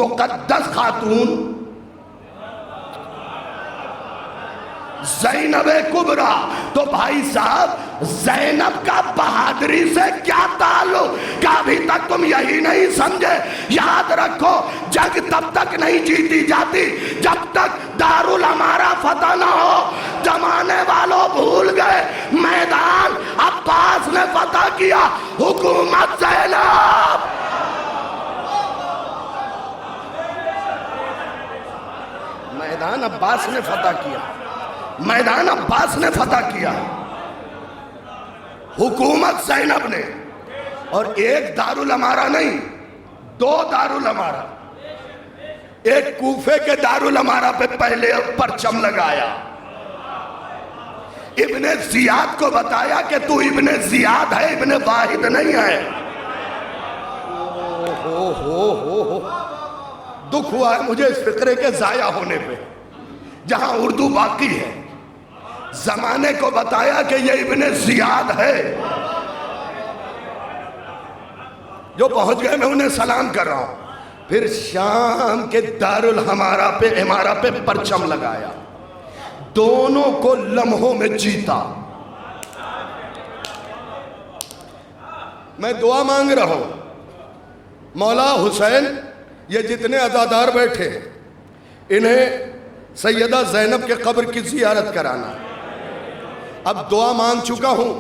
مقدس خاتون زینب کبریٰ. تو بھائی صاحب زینب کا بہادری سے کیا تعلق کہ ابھی تک تم یہی نہیں سمجھے؟ یاد رکھو جنگ تب تک نہیں جیتی جاتی جب تک دارالامارہ فتح نہ ہو. زمانے والوں بھول گئے میدان عباس نے فتح کیا, حکومت زینب. میدان عباس نے فتح کیا, میدان عباس نے فتح کیا, حکومت زینب نے. اور ایک دارالامارہ نہیں, 2 دارالامارہ. ایک کوفے کے دارالامارہ پہ پہلے پرچم لگایا, ابن زیاد کو بتایا کہ تو ابن زیاد ہے, ابن واحد نہیں ہے. دکھ ہوا ہے مجھے اس فقرے کے ضائع ہونے پہ. جہاں اردو باقی ہے زمانے کو بتایا کہ یہ ابن زیاد ہے. جو پہنچ گئے میں انہیں سلام کر رہا ہوں. پھر شام کے دارالامارہ پہ پرچم لگایا, دونوں کو لمحوں میں جیتا. میں دعا مانگ رہا ہوں مولا حسین, یہ جتنے عزادار بیٹھے انہیں سیدہ زینب کے قبر کی زیارت کرانا. اب دعا مانگ چکا ہوں.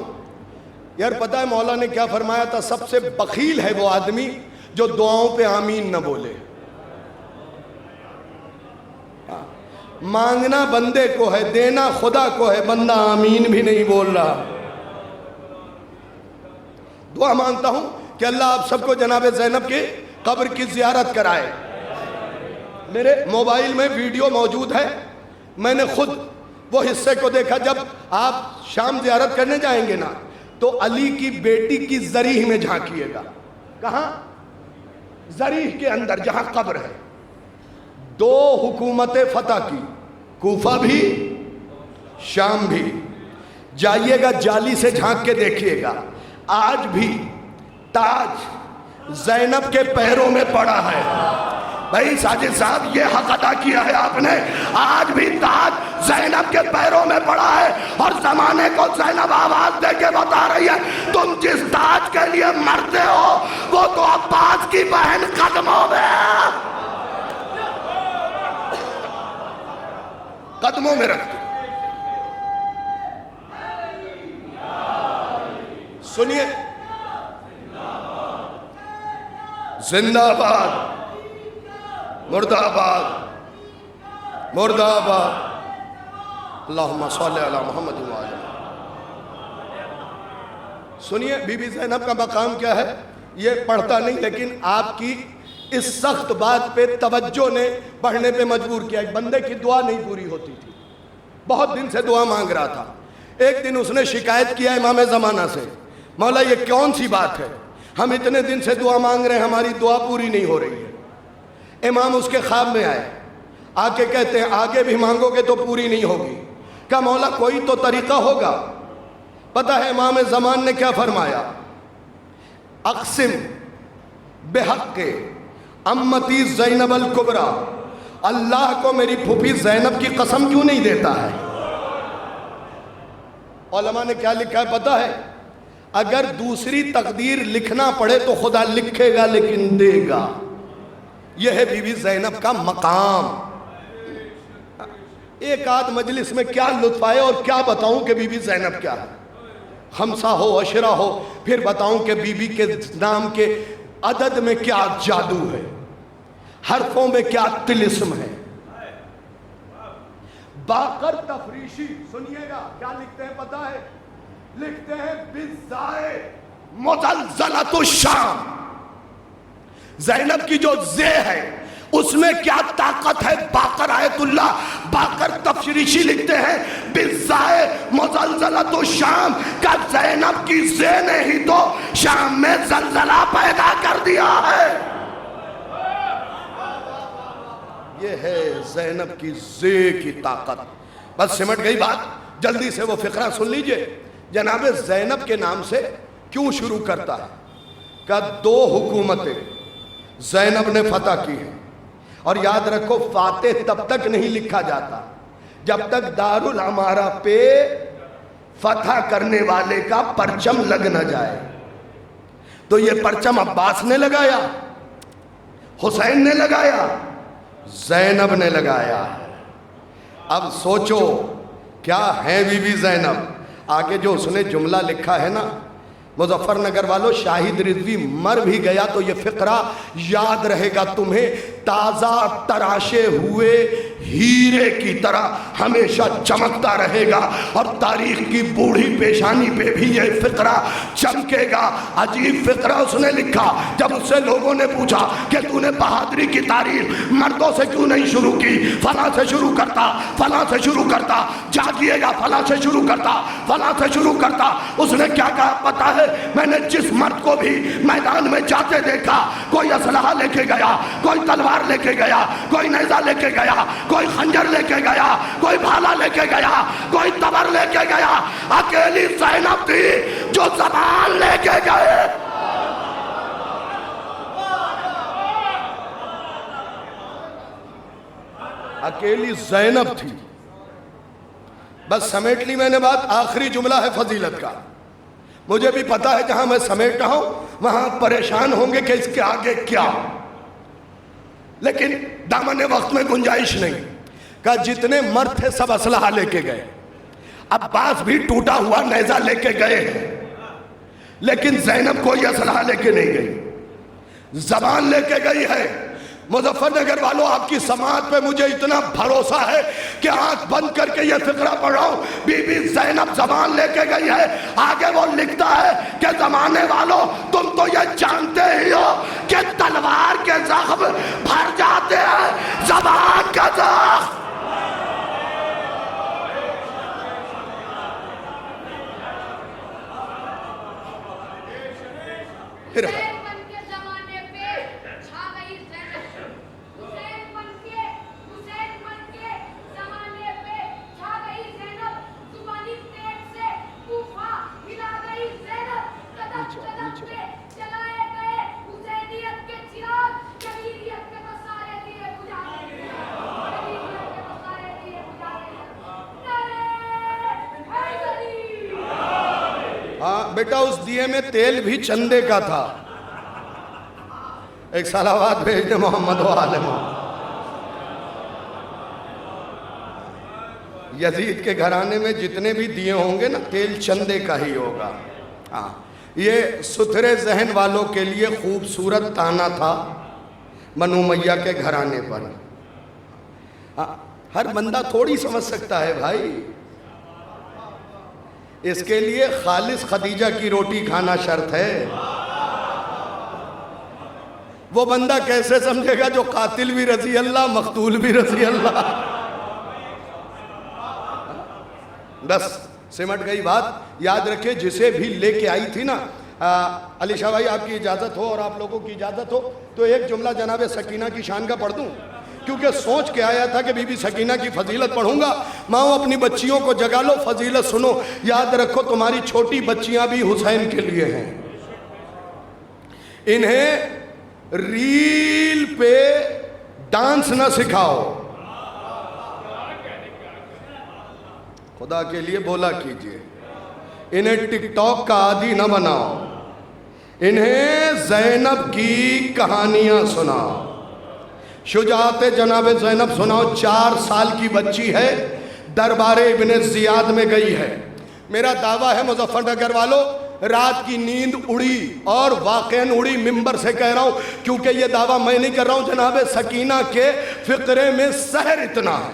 یار پتہ ہے مولا نے کیا فرمایا تھا؟ سب سے بخیل ہے وہ آدمی جو دعاؤں پہ آمین نہ بولے. مانگنا بندے کو ہے, دینا خدا کو ہے, بندہ آمین بھی نہیں بول رہا. دعا مانگتا ہوں کہ اللہ آپ سب کو جناب زینب کی قبر کی زیارت کرائے. میرے موبائل میں ویڈیو موجود ہے, میں نے خود وہ حصے کو دیکھا. جب آپ شام زیارت کرنے جائیں گے نا تو علی کی بیٹی کی ذریح میں جھانکیے گا. کہاں؟ ذریح کے اندر جہاں قبر ہے. 2 حکومتیں فتح کی, کوفہ بھی شام بھی. جائیے گا جالی سے جھانک کے دیکھیے گا, آج بھی تاج زینب کے پیروں میں پڑا ہے. بھائی ساجد صاحب یہ حق ادا کیا ہے آپ نے. آج بھی تاج زینب کے پیروں میں پڑا ہے اور زمانے کو زینب آواز دے کے بتا رہی ہے تم جس تاج کے لیے مرتے ہو وہ تو عباس کی بہن قدموں میں ہے. قدموں میں رکھتے. سنیے زندہ آباد مردہ آباد مردہ آباد اللہم صلی علی محمد و علی. سنیے بی بی زینب کا مقام کیا ہے یہ پڑھتا نہیں لیکن آپ کی اس سخت بات پہ توجہ نے پڑھنے پہ مجبور کیا. ایک بندے کی دعا نہیں پوری ہوتی تھی, بہت دن سے دعا مانگ رہا تھا. ایک دن اس نے شکایت کیا امام زمانہ سے, مولا یہ کون سی بات ہے, ہم اتنے دن سے دعا مانگ رہے ہیں ہماری دعا پوری نہیں ہو رہی ہے. امام اس کے خواب میں آئے, آ کے کہتے ہیں آگے بھی مانگو گے تو پوری نہیں ہوگی. کہا مولا کوئی تو طریقہ ہوگا. پتہ ہے امام زمان نے کیا فرمایا, اقسم بحق امتی زینب الکبریٰ, اللہ کو میری پھوپھی زینب کی قسم کیوں نہیں دیتا ہے. علماء نے کیا لکھا ہے پتہ ہے, اگر دوسری تقدیر لکھنا پڑے تو خدا لکھے گا لیکن دے گا. یہ ہے بی بی زینب کا مقام. ایک آدھ مجلس میں کیا لطف آئے اور کیا بتاؤں کہ بی بی زینب کیا ہے. خمسہ ہو عشرہ ہو پھر بتاؤں کہ بی بی کے نام کے عدد میں کیا جادو ہے, حرفوں میں کیا طلسم ہے. باقر تفریشی سنیے گا کیا لکھتے ہیں پتہ ہے, لکھتے ہیں بالزائے مزلزلۃ الشام. زینب کی جو زے ہے اس میں کیا طاقت ہے. باقر آیت اللہ باقر تفریشی لکھتے ہیں بالزائے مزلزلۃ الشام کا زینب کی زے نے ہی تو شام میں زلزلہ پیدا کر دیا ہے. یہ ہے زینب کی زے کی طاقت. بس سمٹ گئی بات, جلدی سے وہ فقرہ سن لیجئے. جناب زینب کے نام سے کیوں شروع کرتا ہے, کہ دو حکومتیں زینب نے فتح کی ہیں. اور یاد رکھو فاتح تب تک نہیں لکھا جاتا جب تک دارالعمارہ پہ فتح کرنے والے کا پرچم لگ نہ جائے. تو یہ پرچم عباس نے لگایا, حسین نے لگایا, زینب نے لگایا. اب سوچو کیا ہے بی بی زینب. آگے جو اس نے جملہ لکھا ہے نا, مظفر نگر والوں شاہد رضوی مر بھی گیا تو یہ فقرہ یاد رہے گا تمہیں, تازہ تراشے ہوئے ہیرے کی طرح ہمیشہ چمکتا رہے گا اور تاریخ کی بوڑھی پیشانی پہ بھی یہ فقرہ چمکے گا. عجیب فقرہ اس نے لکھا. جب اس سے لوگوں نے پوچھا کہ تو نے بہادری کی تاریخ مردوں سے کیوں نہیں شروع کی, فلاں سے شروع کرتا, فلاں سے شروع کرتا, جاگیے گا فلاں سے شروع کرتا, فلاں سے شروع کرتا. اس نے کیا کہا پتہ ہے, میں نے جس مرد کو بھی میدان میں جاتے دیکھا, کوئی اسلحہ لے کے گیا, کوئی تلوار لے کے گیا, کوئی نیزہ لے کے گیا, کوئی خنجر لے کے گیا, کوئی بھالا لے کے گیا, کوئی تبر لے کے گیا, اکیلی زینب تھی جو زبان لے کے گئے. اکیلی زینب تھی. بس سمیٹ لی میں نے بات. آخری جملہ ہے فضیلت کا. مجھے بھی پتا ہے جہاں میں سمیٹ رہا ہوں وہاں پریشان ہوں گے کہ اس کے آگے کیا, لیکن دامن وقت میں گنجائش نہیں. کہ جتنے مرد تھے سب اسلحہ لے کے گئے, عباس بھی ٹوٹا ہوا نیزہ لے کے گئے ہیں, لیکن زینب کوئی اسلحہ لے کے نہیں گئی, زبان لے کے گئی ہے. مظفر نگر والوں آپ کی سماعت پہ مجھے اتنا بھروسہ ہے کہ آنکھ بند کر کے یہ فقرہ پڑھ رہا ہوں. بی بی زینب زبان لے کے گئی ہے. آگے وہ لکھتا ہے کہ زمانے والوں تم تو یہ جانتے ہی ہو کہ تلوار کے زخم بھر جاتے ہیں, زبان کا زخم پھر بیٹا اس دیے میں تیل بھی چندے کا تھا. ایک صلوات بھیج دے محمد و آل محمد. یزید کے گھرانے میں جتنے بھی دیے ہوں گے نا تیل چندے کا ہی ہوگا. ہاں یہ ستھرے ذہن والوں کے لیے خوبصورت تانا تھا بنو امیہ کے گھرانے پر. ہر بندہ تھوڑی سمجھ سکتا ہے بھائی. اس کے لیے خالص خدیجہ کی روٹی کھانا شرط ہے. وہ بندہ کیسے سمجھے گا جو قاتل بھی رضی اللہ مقتول بھی رضی اللہ. بس سمٹ گئی بات. یاد رکھے جسے بھی لے کے آئی تھی نا علی شاہ بھائی آپ کی اجازت ہو اور آپ لوگوں کی اجازت ہو تو ایک جملہ جناب سکینہ کی شان کا پڑھ دوں, کیونکہ سوچ کے آیا تھا کہ بی بی سکینہ کی فضیلت پڑھوں گا. ماؤں اپنی بچیوں کو جگا لو, فضیلت سنو. یاد رکھو تمہاری چھوٹی بچیاں بھی حسین کے لیے ہیں. انہیں ریل پہ ڈانس نہ سکھاؤ, خدا کے لیے بولا کیجئے. انہیں ٹک ٹاک کا عادی نہ بناؤ. انہیں زینب کی کہانیاں سناؤ. شجاعت جناب زینب سناؤ. 4 سال کی بچی ہے, دربار ابن زیاد میں گئی ہے. میرا دعویٰ ہے مظفر نگر والوں رات کی نیند اڑی اور واقعاً اڑی. ممبر سے کہہ رہا ہوں کیونکہ یہ دعویٰ میں نہیں کر رہا ہوں. جناب سکینہ کے فقرے میں سحر اتنا ہے,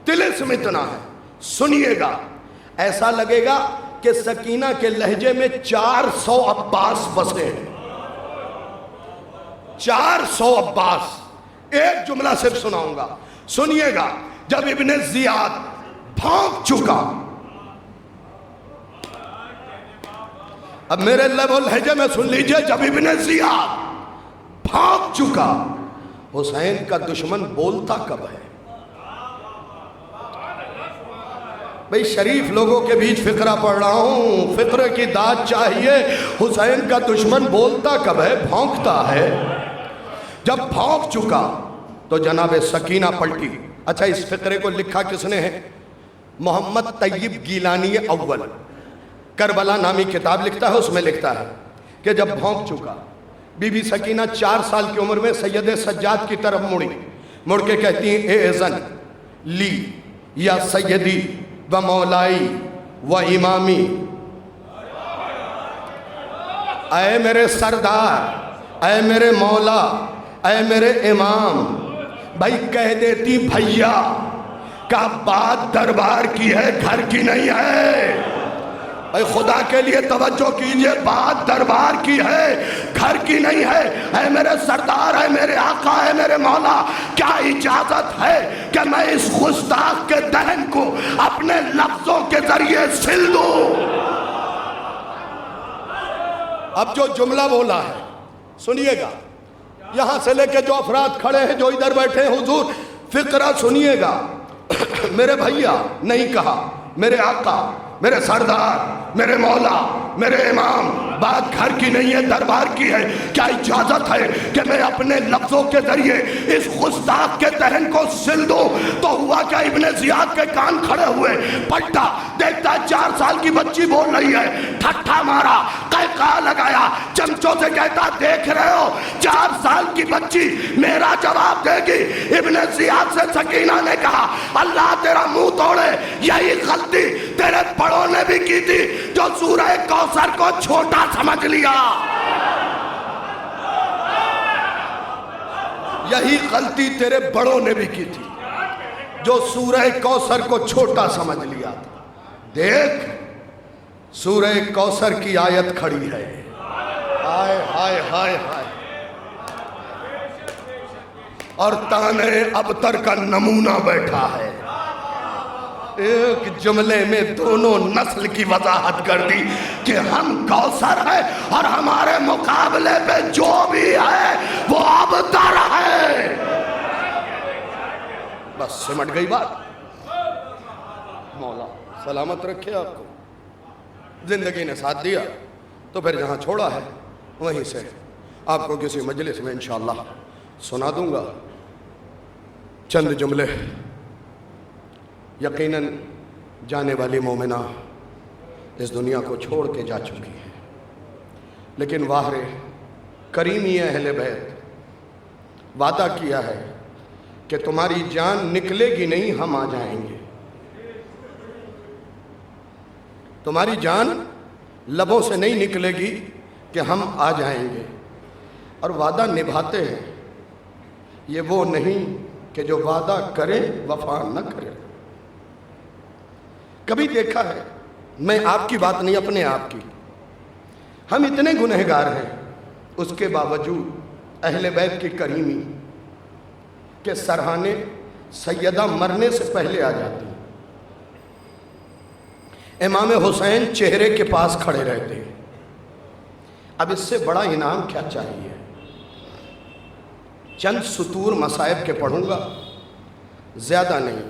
طلسم اتنا ہے. سنیے گا ایسا لگے گا کہ سکینہ کے لہجے میں 400 عباس بسے ہیں. 400 عباس. ایک جملہ صرف سناؤں گا, سنیے گا. جب ابن زیاد بھونک چکا, اب میرے لہجے میں سن لیجئے, جب ابن زیاد بھونک چکا, حسین کا دشمن بولتا کب ہے؟ بھئی شریف لوگوں کے بیچ فقرہ پڑھ رہا ہوں, فقرے کی داد چاہیے. حسین کا دشمن بولتا کب ہے؟ بھونکتا ہے. جب بھونک چکا تو جناب سکینہ پلٹی. اچھا اس فقرے کو لکھا کس نے ہے؟ محمد طیب گیلانی اول کربلا نامی کتاب لکھتا ہے. اس میں لکھتا ہے کہ جب بھونک چکا بی بی سکینہ 4 سال کی عمر میں سید سجاد کی طرف مڑی, مڑ کے کہتی ہیں اے اذن لی یا سیدی و مولائی و امامی. اے میرے سردار, اے میرے مولا, اے میرے امام. بھائی کہہ دیتی بھیا کا بات دربار کی ہے, گھر کی نہیں ہے. اے خدا کے لیے توجہ کیجئے, بات دربار کی ہے, گھر کی نہیں ہے. اے میرے سردار, اے میرے آقا, اے میرے مولا, کیا اجازت ہے کہ میں اس گستاخ کے دہن کو اپنے لفظوں کے ذریعے سل دوں؟ اب جو جملہ بولا ہے سنیے گا, یہاں سے لے کے جو افراد کھڑے ہیں, جو ادھر بیٹھے ہیں, حضور فقرہ سنیے گا. میرے بھیا نہیں کہا, میرے آقا, میرے سردار, میرے مولا, میرے امام. بات گھر کی نہیں ہے, دربار کی ہے. کیا اجازت ہے کہ میں اپنے لفظوں کے ذریعے اس گستاخ کے دہن کو سل دوں؟ تو ہوا کیا, ابن زیاد کے کان کھڑے ہوئے, پلٹا, دیکھتا 4 سال کی بچی بول رہی ہے, ٹھٹھا مارا, قہقہا لگایا, چمچوں سے کہتا دیکھ رہے ہو 4 سال کی بچی میرا جواب دے گی. ابن زیاد سے سکینہ نے کہا اللہ تیرا منہ توڑے, یہی غلطی تیرے بڑوں نے بھی کی تھی جو سورہ کوثر کو چھوٹا سمجھ لیا. یہی غلطی تیرے بڑوں نے بھی کی تھی جو سورہ کوثر کو چھوٹا سمجھ لیا تھا. دیکھ سورہ کوثر کی آیت کھڑی ہے. ہائے ہائے ہائے ہائے. اور تانے ابتر کا نمونہ بیٹھا ہے. ایک جملے میں دونوں نسل کی وضاحت کر دی کہ ہم کوثر ہیں اور ہمارے مقابلے پہ جو بھی ہے وہ ابتر ہے. بس سمٹ گئی بات. مولا سلامت رکھے آپ کو. زندگی نے ساتھ دیا تو پھر جہاں چھوڑا ہے وہیں سے آپ کو کسی مجلس میں انشاءاللہ سنا دوں گا چند جملے. یقیناً جانے والی مومنہ اس دنیا کو چھوڑ کے جا چکی ہے. لیکن واہ رے کریمی اہل بیت، وعدہ کیا ہے کہ تمہاری جان نکلے گی نہیں، ہم آ جائیں گے۔ تمہاری جان لبوں سے نہیں نکلے گی کہ ہم آ جائیں گے، اور وعدہ نبھاتے ہیں۔ یہ وہ نہیں کہ جو وعدہ کرے وفا نہ کرے۔ کبھی دیکھا ہے، میں آپ کی بات نہیں، اپنے آپ کی، ہم اتنے گنہگار ہیں، اس کے باوجود اہل بیت کی کریمی کے سرہانے سیدہ مرنے سے پہلے آ جاتی، امام حسین چہرے کے پاس کھڑے رہتے۔ اب اس سے بڑا انعام کیا چاہیے؟ چند سطور مصائب کے پڑھوں گا، زیادہ نہیں۔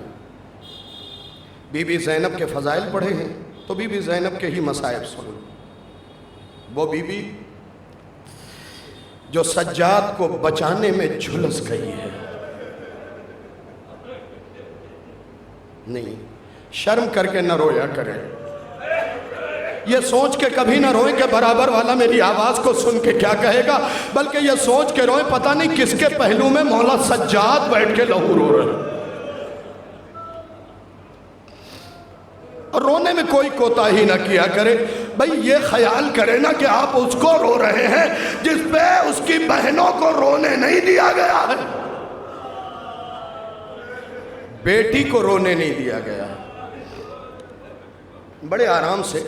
بی بی زینب کے فضائل پڑھے ہیں تو بی بی زینب کے ہی مصائب سنو۔ وہ بی بی جو سجاد کو بچانے میں جھلس گئی ہے۔ نہیں، شرم کر کے نہ رویا کریں، یہ سوچ کے کبھی نہ روئیں کہ برابر والا میری آواز کو سن کے کیا کہے گا، بلکہ یہ سوچ کے روئیں پتہ نہیں کس کے پہلو میں مولا سجاد بیٹھ کے لہو رو رہے ہیں۔ اور رونے میں کوئی کوتاہی نہ کیا کرے۔ بھئی یہ خیال کرے نا کہ آپ اس کو رو رہے ہیں جس پہ اس کی بہنوں کو رونے نہیں دیا گیا ہے، بیٹی کو رونے نہیں دیا گیا ہے۔ بڑے آرام سے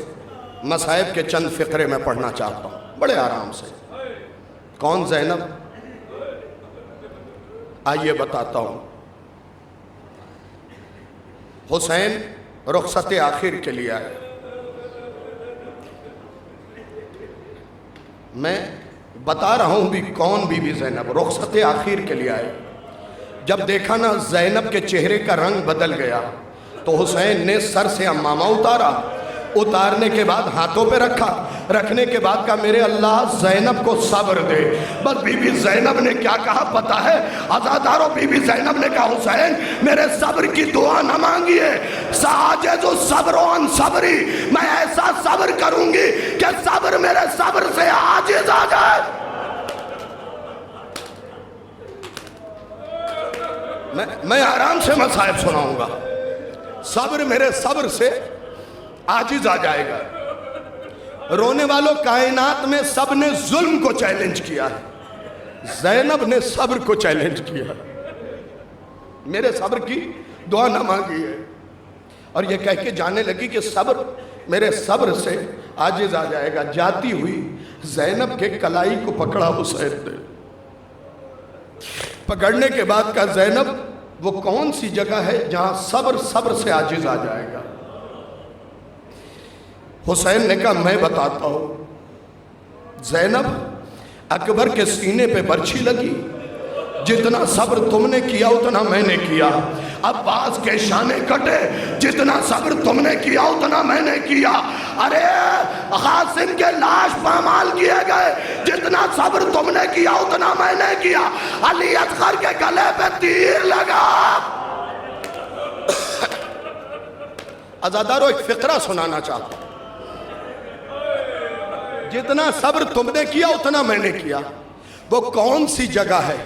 مصائب کے چند فقرے میں پڑھنا چاہتا ہوں، بڑے آرام سے۔ کون زینب؟ آئیے بتاتا ہوں۔ حسین رخصت آخر کے لیے آئے۔ میں بتا رہا ہوں بھی کون بی بی زینب رخصت آخر کے لیے آئے۔ جب دیکھا نا زینب کے چہرے کا رنگ بدل گیا تو حسین نے سر سے عمامہ اتارا، اتارنے کے بعد ہاتھوں پہ رکھا، رکھنے کے بعد کہا میرے اللہ زینب کو صبر دے۔ بس بی بی زینب نے کیا کہا پتہ ہے عزادارو؟ بی بی زینب نے کہا حسین میرے صبر کی دعا نہ مانگیے، ساجز الصبر عن صبری، میں ایسا صبر کروں گی کہ صبر میرے صبر سے عاجز آ جائے۔ میں آرام سے مصائب سناؤں گا، صبر میرے صبر سے عاجز آ جائے گا۔ رونے والوں کائنات میں سب نے ظلم کو چیلنج کیا ہے، زینب نے صبر کو چیلنج کیا، میرے صبر کی دعا نہ مانگی ہے، اور یہ کہہ کے جانے لگی کہ صبر میرے صبر سے عاجز آ جائے گا۔ جاتی ہوئی زینب کے کلائی کو پکڑا حسین نے، پکڑنے کے بعد کہا زینب وہ کون سی جگہ ہے جہاں صبر سے عاجز آ جائے گا؟ حسین نے کہا میں بتاتا ہوں۔ زینب اکبر کے سینے پہ برچھی لگی، جتنا صبر تم نے کیا اتنا میں نے کیا۔ عباس کے شانے کٹے، جتنا صبر تم نے کیا اتنا میں نے کیا۔ ارے قاسم کے لاش پامال کیے گئے، جتنا صبر تم نے کیا اتنا میں نے کیا۔ علی اصغر کے گلے پہ تیر لگا۔ عزادارو ایک فقرہ سنانا چاہتا ہوں، جتنا صبر تم نے کیا اتنا میں نے کیا۔ وہ کون سی جگہ ہے؟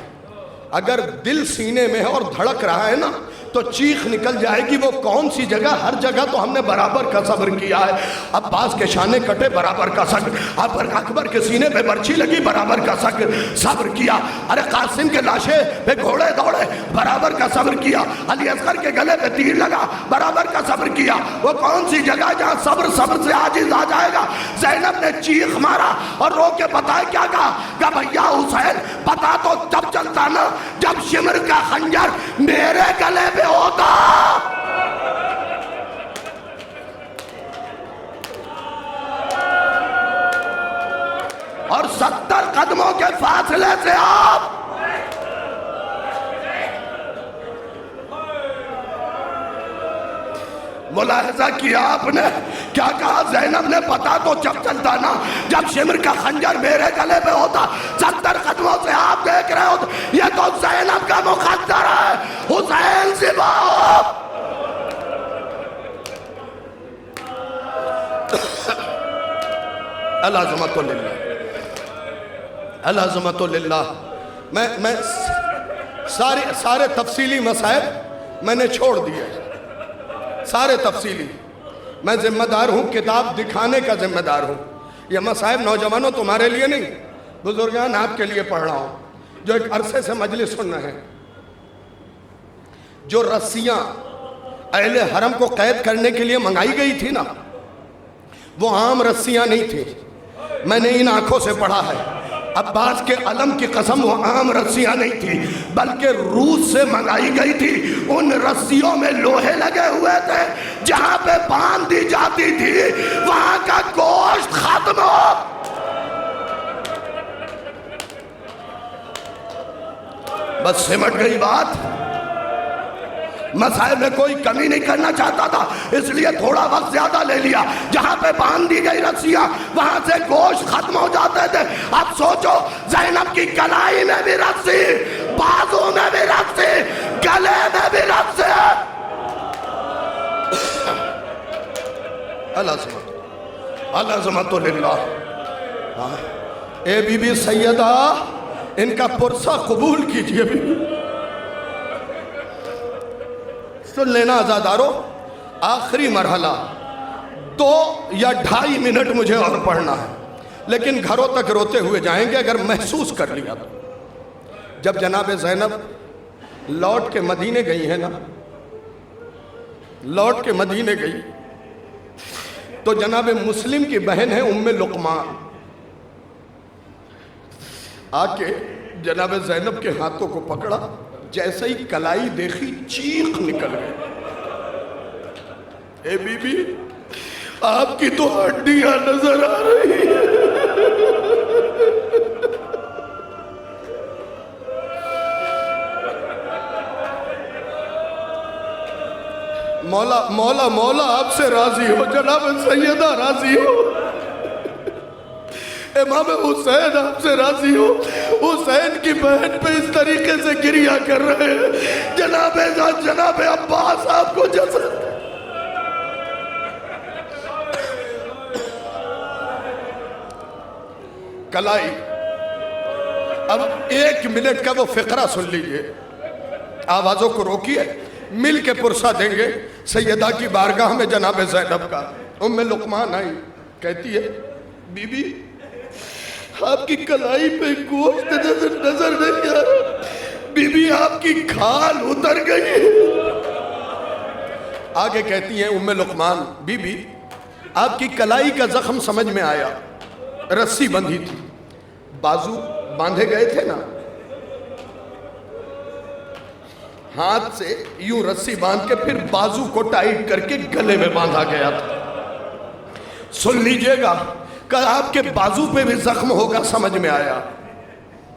اگر دل سینے میں ہے اور دھڑک رہا ہے نا تو چیخ نکل جائے گی۔ وہ کون سی جگہ؟ ہر جگہ تو ہم نے برابر کا صبر کیا ہے۔ عباس کے شانے کٹے، برابر کا صبر۔ اکبر کے سینے پہ برچھی لگی، برابر کا صبر کیا۔ ارے قاسم کے لاشے پہ گھوڑے دوڑے، برابر کا صبر کیا۔ علی اصغر کے گلے پہ تیر لگا، برابر کا صبر کیا۔ وہ کون سی جگہ جہاں صبر سے عاجز آ جائے گا؟ زینب نے چیخ مارا اور رو کے بتائے کیا کہا بھیا حسین پتا تو جب چلتا نا جب شمر کا خنجر میرے گلے پہ ہوتا۔ اور 70 قدموں کے فاصلے سے آپ ملاحظہ کیا آپ نے کیا کہا؟ زینب نے پتا تو جب چلتا نا جب شمر کا خنجر میرے گلے پہ ہوتا۔ 70 قدموں سے آپ دیکھ رہے ہو یہ تو زینب کا مقدر ہے۔ حسین زبا العظمت للہ۔ العظمت للہ. میں سارے تفصیلی مسائل میں نے چھوڑ دیے، سارے تفصیلی. میں ذمہ دار ہوں، کتاب دکھانے کا ذمہ دار ہوں. یہ مسائل نوجوانوں تمہارے لیے نہیں، بزرگان آپ کے لیے پڑھ رہا ہوں جو ایک عرصے سے مجلس سن رہے ہیں. جو رسیاں اہل حرم کو قید کرنے کے لیے منگائی گئی تھی نا، وہ عام رسیاں نہیں تھی. میں نے ان آنکھوں سے پڑھا ہے. عباس کے علم کی قسم، وہ عام رسیاں نہیں تھی بلکہ روس سے منگائی گئی تھی. ان رسیوں میں لوہے لگے ہوئے تھے، جہاں پہ باندھ دی جاتی تھی وہاں کا گوشت ختم ہو. بس سمٹ گئی بات. مسائل میں کوئی کمی نہیں کرنا چاہتا تھا، اس لیے تھوڑا وقت زیادہ لے لیا. جہاں پہ باندھ دی گئی رسیاں وہاں سے گوشت ختم ہو جاتے تھے. اب سوچو، زینب کی کلائی میں بھی رسی، بازو میں بھی رسی، گلے میں بھی رسی. العظمت للہ. اے بی بی سیدہ، ان کا پرسہ قبول کیجئے. بی سن لینا عزادارو، آخری مرحلہ 2 یا 2.5 منٹ مجھے اور پڑھنا ہے، لیکن گھروں تک روتے ہوئے جائیں گے اگر محسوس کر لیا تو. جب جناب زینب لوٹ کے مدینے گئی ہے نا، لوٹ کے مدینے گئی تو جناب مسلم کی بہن ہے ام لقمان، آ کے جناب زینب کے ہاتھوں کو پکڑا. جیسے ہی کلائی دیکھی چیخ نکل گئی. اے بی بی، آپ کی تو ہڈیاں نظر آ رہی ہیں. مولا مولا مولا آپ سے راضی ہو، جناب سیدہ راضی ہو، امام حسین آپ سے راضی ہو. حسین کی بہن پہ اس طریقے سے گریہ کر رہے ہیں. جناب عباس آپ کو جیسا کلائی. اب 1 منٹ کا وہ فقرہ سن لیجئے، آوازوں کو روکیے، مل کے پرسہ دیں گے. سیدہ کی بارگاہ میں جناب زینب کا ام لقمان آئی، کہتی ہے بی بی آپ کی کلائی پہ گوشت نظر نہیں آ رہا، بی بی آپ کی کھال اتر گئی. آگے کہتی ہیں ام لقمان، بی بی آپ کی کلائی کا زخم سمجھ میں آیا. رسی بندھی تھی، بازو باندھے گئے تھے نا، ہاتھ سے یوں رسی باندھ کے پھر بازو کو ٹائٹ کر کے گلے میں باندھا گیا تھا. سن لیجئے گا کہ آپ کے بازو پہ بھی زخم ہوگا سمجھ میں آیا.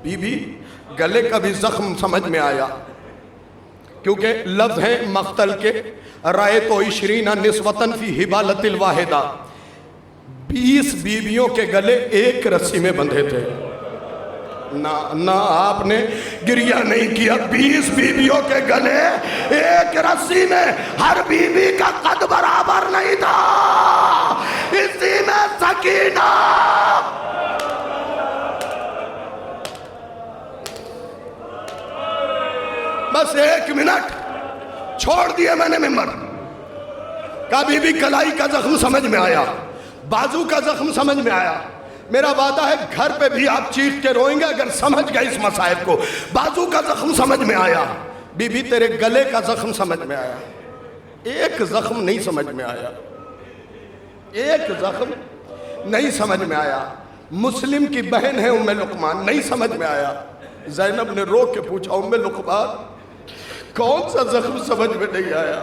بی بی گلے کا بھی زخم سمجھ میں آیا، کیونکہ لفظ ہیں مقتل کے، رائے تو 20 نسوتن فی حبالت الواحدہ. 20 بیویوں کے گلے ایک رسی میں بندھے تھے. نہ آپ نے گریہ نہیں کیا. 20 بیویوں کے گلے ایک رسی میں، ہر بیوی کا قد برابر نہیں تھا. اسی میں سکینہ. بس 1 منٹ چھوڑ دیے میں نے ممبر. کبھی بھی کلائی کا زخم سمجھ میں آیا، بازو کا زخم سمجھ میں آیا. میرا وعدہ ہے گھر پہ بھی آپ چیخ کے روئیں گے اگر سمجھ گئے اس مسائل کو. بازو کا زخم سمجھ میں آیا، بی بی تیرے گلے کا زخم سمجھ میں آیا. ایک زخم نہیں سمجھ میں آیا، ایک زخم نہیں سمجھ میں آیا. مسلم کی بہن ہے ام لقمان، نہیں سمجھ میں آیا. زینب نے رو کے پوچھا ام لقمان کون سا زخم سمجھ میں نہیں آیا؟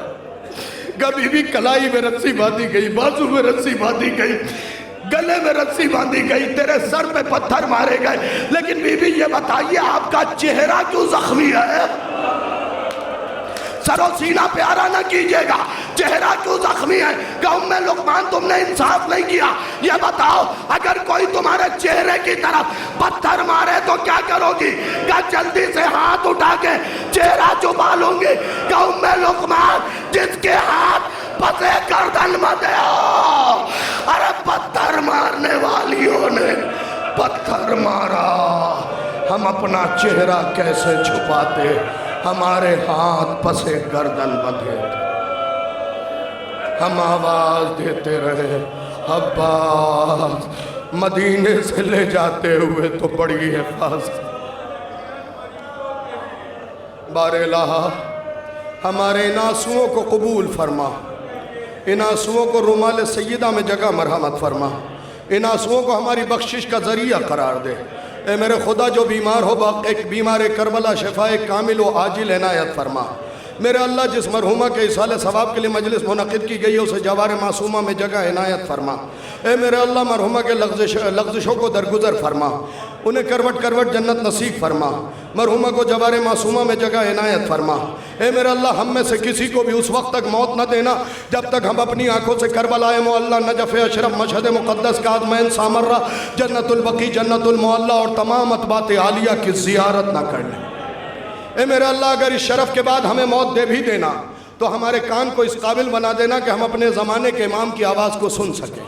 کبھی بھی کلائی میں رسی باندھی گئی، بازو میں رسی باندھی گئی، گلے میں رسی باندھی گئی، تیرے سر پہ پتھر مارے گئے، لیکن بی بی یہ بتائیے آپ کا چہرہ کیوں زخمی ہے؟ سر و سینہ پیارا نہ کیجئے گا، چہرہ کیوں زخمی ہے؟ کہ ام لقمان تم نے انصاف نہیں کیا. یہ بتاؤ اگر کوئی تمہارے چہرے کی طرف پتھر مارے تو کیا کرو گی؟ کہ جلدی سے ہاتھ اٹھا کے چہرہ چھپا لوں گی. کہ ام لقمان جس کے ہاتھ پسے گردن مت ارے پتھر مارنے والیوں نے پتھر مارا. ہم اپنا چہرہ کیسے چھپاتے، ہمارے ہاتھ پسے گردن بندھے تھے، ہم آواز دیتے رہے عباس، مدینے سے لے جاتے ہوئے تو بڑی حفاظت۔ بار الہ ہمارے ان آنسوؤں کو قبول فرما، ان آنسوؤں کو رومال سیدہ میں جگہ مرحمت فرما، ان آنسوؤں کو ہماری بخشش کا ذریعہ قرار دے۔ اے میرے خدا جو بیمار ہو ایک بیمار کربلا شفائے کامل و عاجل عنایت فرما۔ میرے اللہ جس مرحومہ کے اصال ثواب کے لیے مجلس منعقد کی گئی ہے اسے جوار معصومہ میں جگہ عنایت فرما۔ اے میرے اللہ مرحومہ کے لغزشوں کو درگزر فرما، انہیں کروٹ کروٹ جنت نصیب فرما، مرحومہ کو جوار معصومہ میں جگہ عنایت فرما۔ اے میرے اللہ ہم میں سے کسی کو بھی اس وقت تک موت نہ دینا جب تک ہم اپنی آنکھوں سے کربلا معلیٰ، نجف اشرف، مشہد مقدس، کاظمین، سامرہ، جنت البقیع، جنت المعلیٰ اور تمام اطباط عالیہ کی زیارت نہ کر لیں۔ اے میرے اللہ اگر اس شرف کے بعد ہمیں موت دے بھی دینا تو ہمارے کان کو اس قابل بنا دینا کہ ہم اپنے زمانے کے امام کی آواز کو سن سکیں،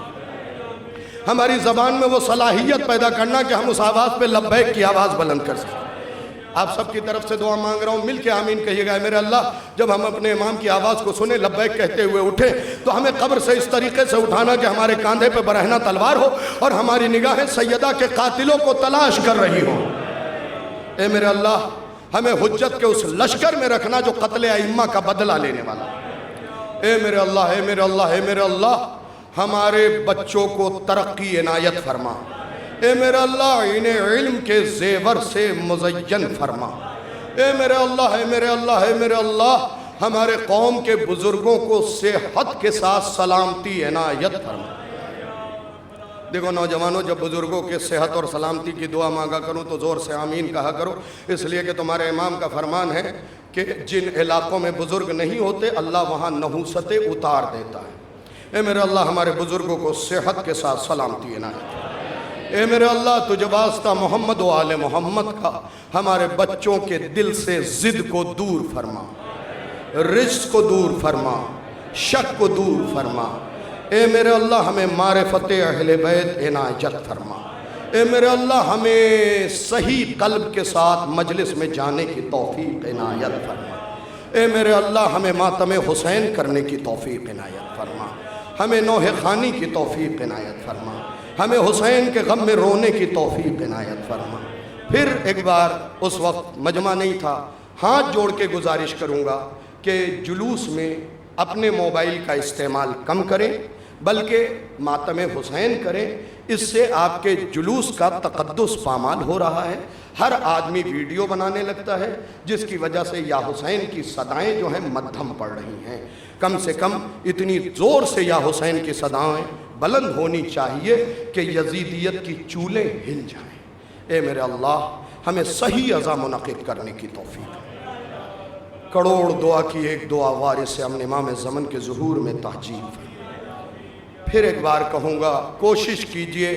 ہماری زبان میں وہ صلاحیت پیدا کرنا کہ ہم اس آواز پہ لبیک کی آواز بلند کر سکیں۔ آپ سب کی طرف سے دعا مانگ رہا ہوں، مل کے آمین کہیے گا۔ میرے اللہ جب ہم اپنے امام کی آواز کو سنیں لبیک کہتے ہوئے اٹھیں تو ہمیں قبر سے اس طریقے سے اٹھانا کہ ہمارے کاندھے پہ برہنہ تلوار ہو اور ہماری نگاہیں سیدہ کے قاتلوں کو تلاش کر رہی ہوں۔ اے میرے اللہ ہمیں حجت کے اس لشکر میں رکھنا جو قتل ائمہ کا بدلہ لینے والا۔ اے میرے اللہ، اے میرے اللہ، اے میرے اللہ ہمارے بچوں کو ترقی عنایت فرما۔ اے میرے اللہ انہیں علم کے زیور سے مزین فرما۔ اے میرے اللہ، اے میرے اللہ، اے میرے اللہ ہمارے قوم کے بزرگوں کو صحت کے ساتھ سلامتی عنایت فرما۔ دیکھو نوجوانوں، جب بزرگوں کے صحت اور سلامتی کی دعا مانگا کروں تو زور سے آمین کہا کرو، اس لیے کہ تمہارے امام کا فرمان ہے کہ جن علاقوں میں بزرگ نہیں ہوتے اللہ وہاں نحوستیں اتار دیتا ہے۔ اے میرے اللہ ہمارے بزرگوں کو صحت کے ساتھ سلامتی عنایت۔ اے میرے اللہ تجھے واسطہ محمد و آل محمد کا ہمارے بچوں کے دل سے ضد کو دور فرما، رجس کو دور فرما، شک کو دور فرما۔ اے میرے اللہ ہمیں معرفت اہل بیت عنایت فرما۔ اے میرے اللہ ہمیں صحیح قلب کے ساتھ مجلس میں جانے کی توفیق عنایت فرما۔ اے میرے اللہ ہمیں ماتم حسین کرنے کی توفیق عنایت فرما، ہمیں نوح خوانی کی توفیق عنایت فرما، ہمیں حسین کے غم میں رونے کی توفیق عنایت فرما۔ پھر ایک بار اس وقت مجمع نہیں تھا، ہاتھ جوڑ کے گزارش کروں گا کہ جلوس میں اپنے موبائل کا استعمال کم کریں بلکہ ماتم حسین کریں، اس سے آپ کے جلوس کا تقدس پامال ہو رہا ہے۔ ہر آدمی ویڈیو بنانے لگتا ہے جس کی وجہ سے یا حسین کی صدائیں جو ہیں مدھم پڑ رہی ہیں۔ کم سے کم اتنی زور سے یا حسین کی صدائیں بلند ہونی چاہیے کہ یزیدیت کی چولیں ہل جائیں۔ اے میرے اللہ ہمیں صحیح عزا منعقد کرنے کی توفیق۔ کروڑ دعا کی ایک دعا وارث امام زمن کے ظہور میں تحجیب۔ پھر ایک بار کہوں گا کوشش کیجئے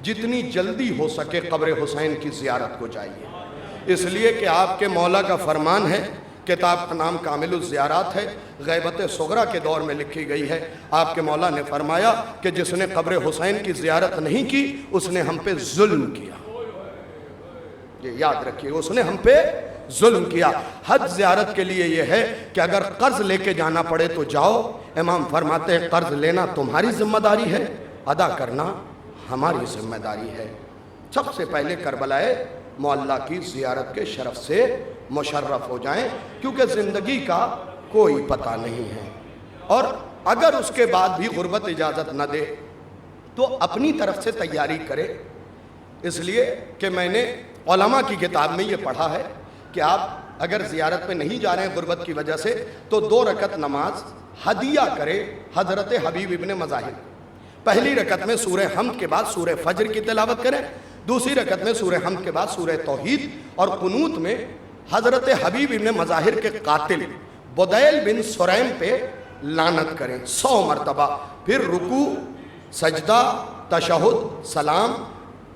جتنی جلدی ہو سکے قبر حسین کی زیارت کو جائیے، اس لیے کہ آپ کے مولا کا فرمان ہے، کتاب کا نام کامل الزیارات ہے، غیبت صغرا کے دور میں لکھی گئی ہے۔ آپ کے مولا نے فرمایا کہ جس نے قبر حسین کی زیارت نہیں کی اس نے ہم پہ ظلم کیا۔ یہ یاد رکھیے، اس نے ہم پہ ظلم کیا۔ حج زیارت کے لیے یہ ہے کہ اگر قرض لے کے جانا پڑے تو جاؤ، امام فرماتے ہیں قرض لینا تمہاری ذمہ داری ہے، ادا کرنا ہماری ذمہ داری ہے۔ سب سے پہلے کربلا معلیٰ کی زیارت کے شرف سے مشرف ہو جائیں، کیونکہ زندگی کا کوئی پتہ نہیں ہے، اور اگر اس کے بعد بھی غربت اجازت نہ دے تو اپنی طرف سے تیاری کرے۔ اس لیے کہ میں نے علماء کی کتاب میں یہ پڑھا ہے کہ آپ اگر زیارت پہ نہیں جا رہے ہیں غربت کی وجہ سے تو 2 رکعت نماز ہدیہ کرے حضرت حبیب ابن مظاہر۔ پہلی رکعت میں سورہ حمد کے بعد سورہ فجر کی تلاوت کریں، دوسری رکعت میں سورہ حمد کے بعد سورہ توحید، اور قنوت میں حضرت حبیب ابن مظاہر کے قاتل بدیل بن سریم پہ لعنت کریں 100 مرتبہ، پھر رکوع، سجدہ، تشہد، سلام،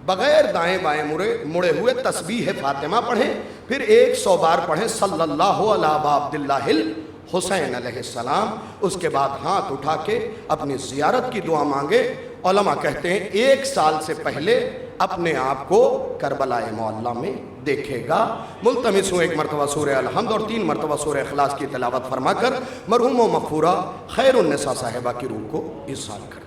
بغیر دائیں بائیں مڑے ہوئے تسبیح فاطمہ پڑھیں، پھر 100 بار پڑھیں صلی اللہ علیہ عبداللہ الحسین علیہ السلام۔ اس کے بعد ہاتھ اٹھا کے اپنی زیارت کی دعا مانگے علماء کہتے ہیں 1 سال سے پہلے اپنے آپ کو کربلا معلیٰ میں دیکھے گا۔ ملتمس ہوں 1 مرتبہ سورہ الحمد اور 3 مرتبہ سورہ اخلاص کی تلاوت فرما کر مرحوم و مغفورہ خیر النساء صاحبہ کی روح کو ایصال کر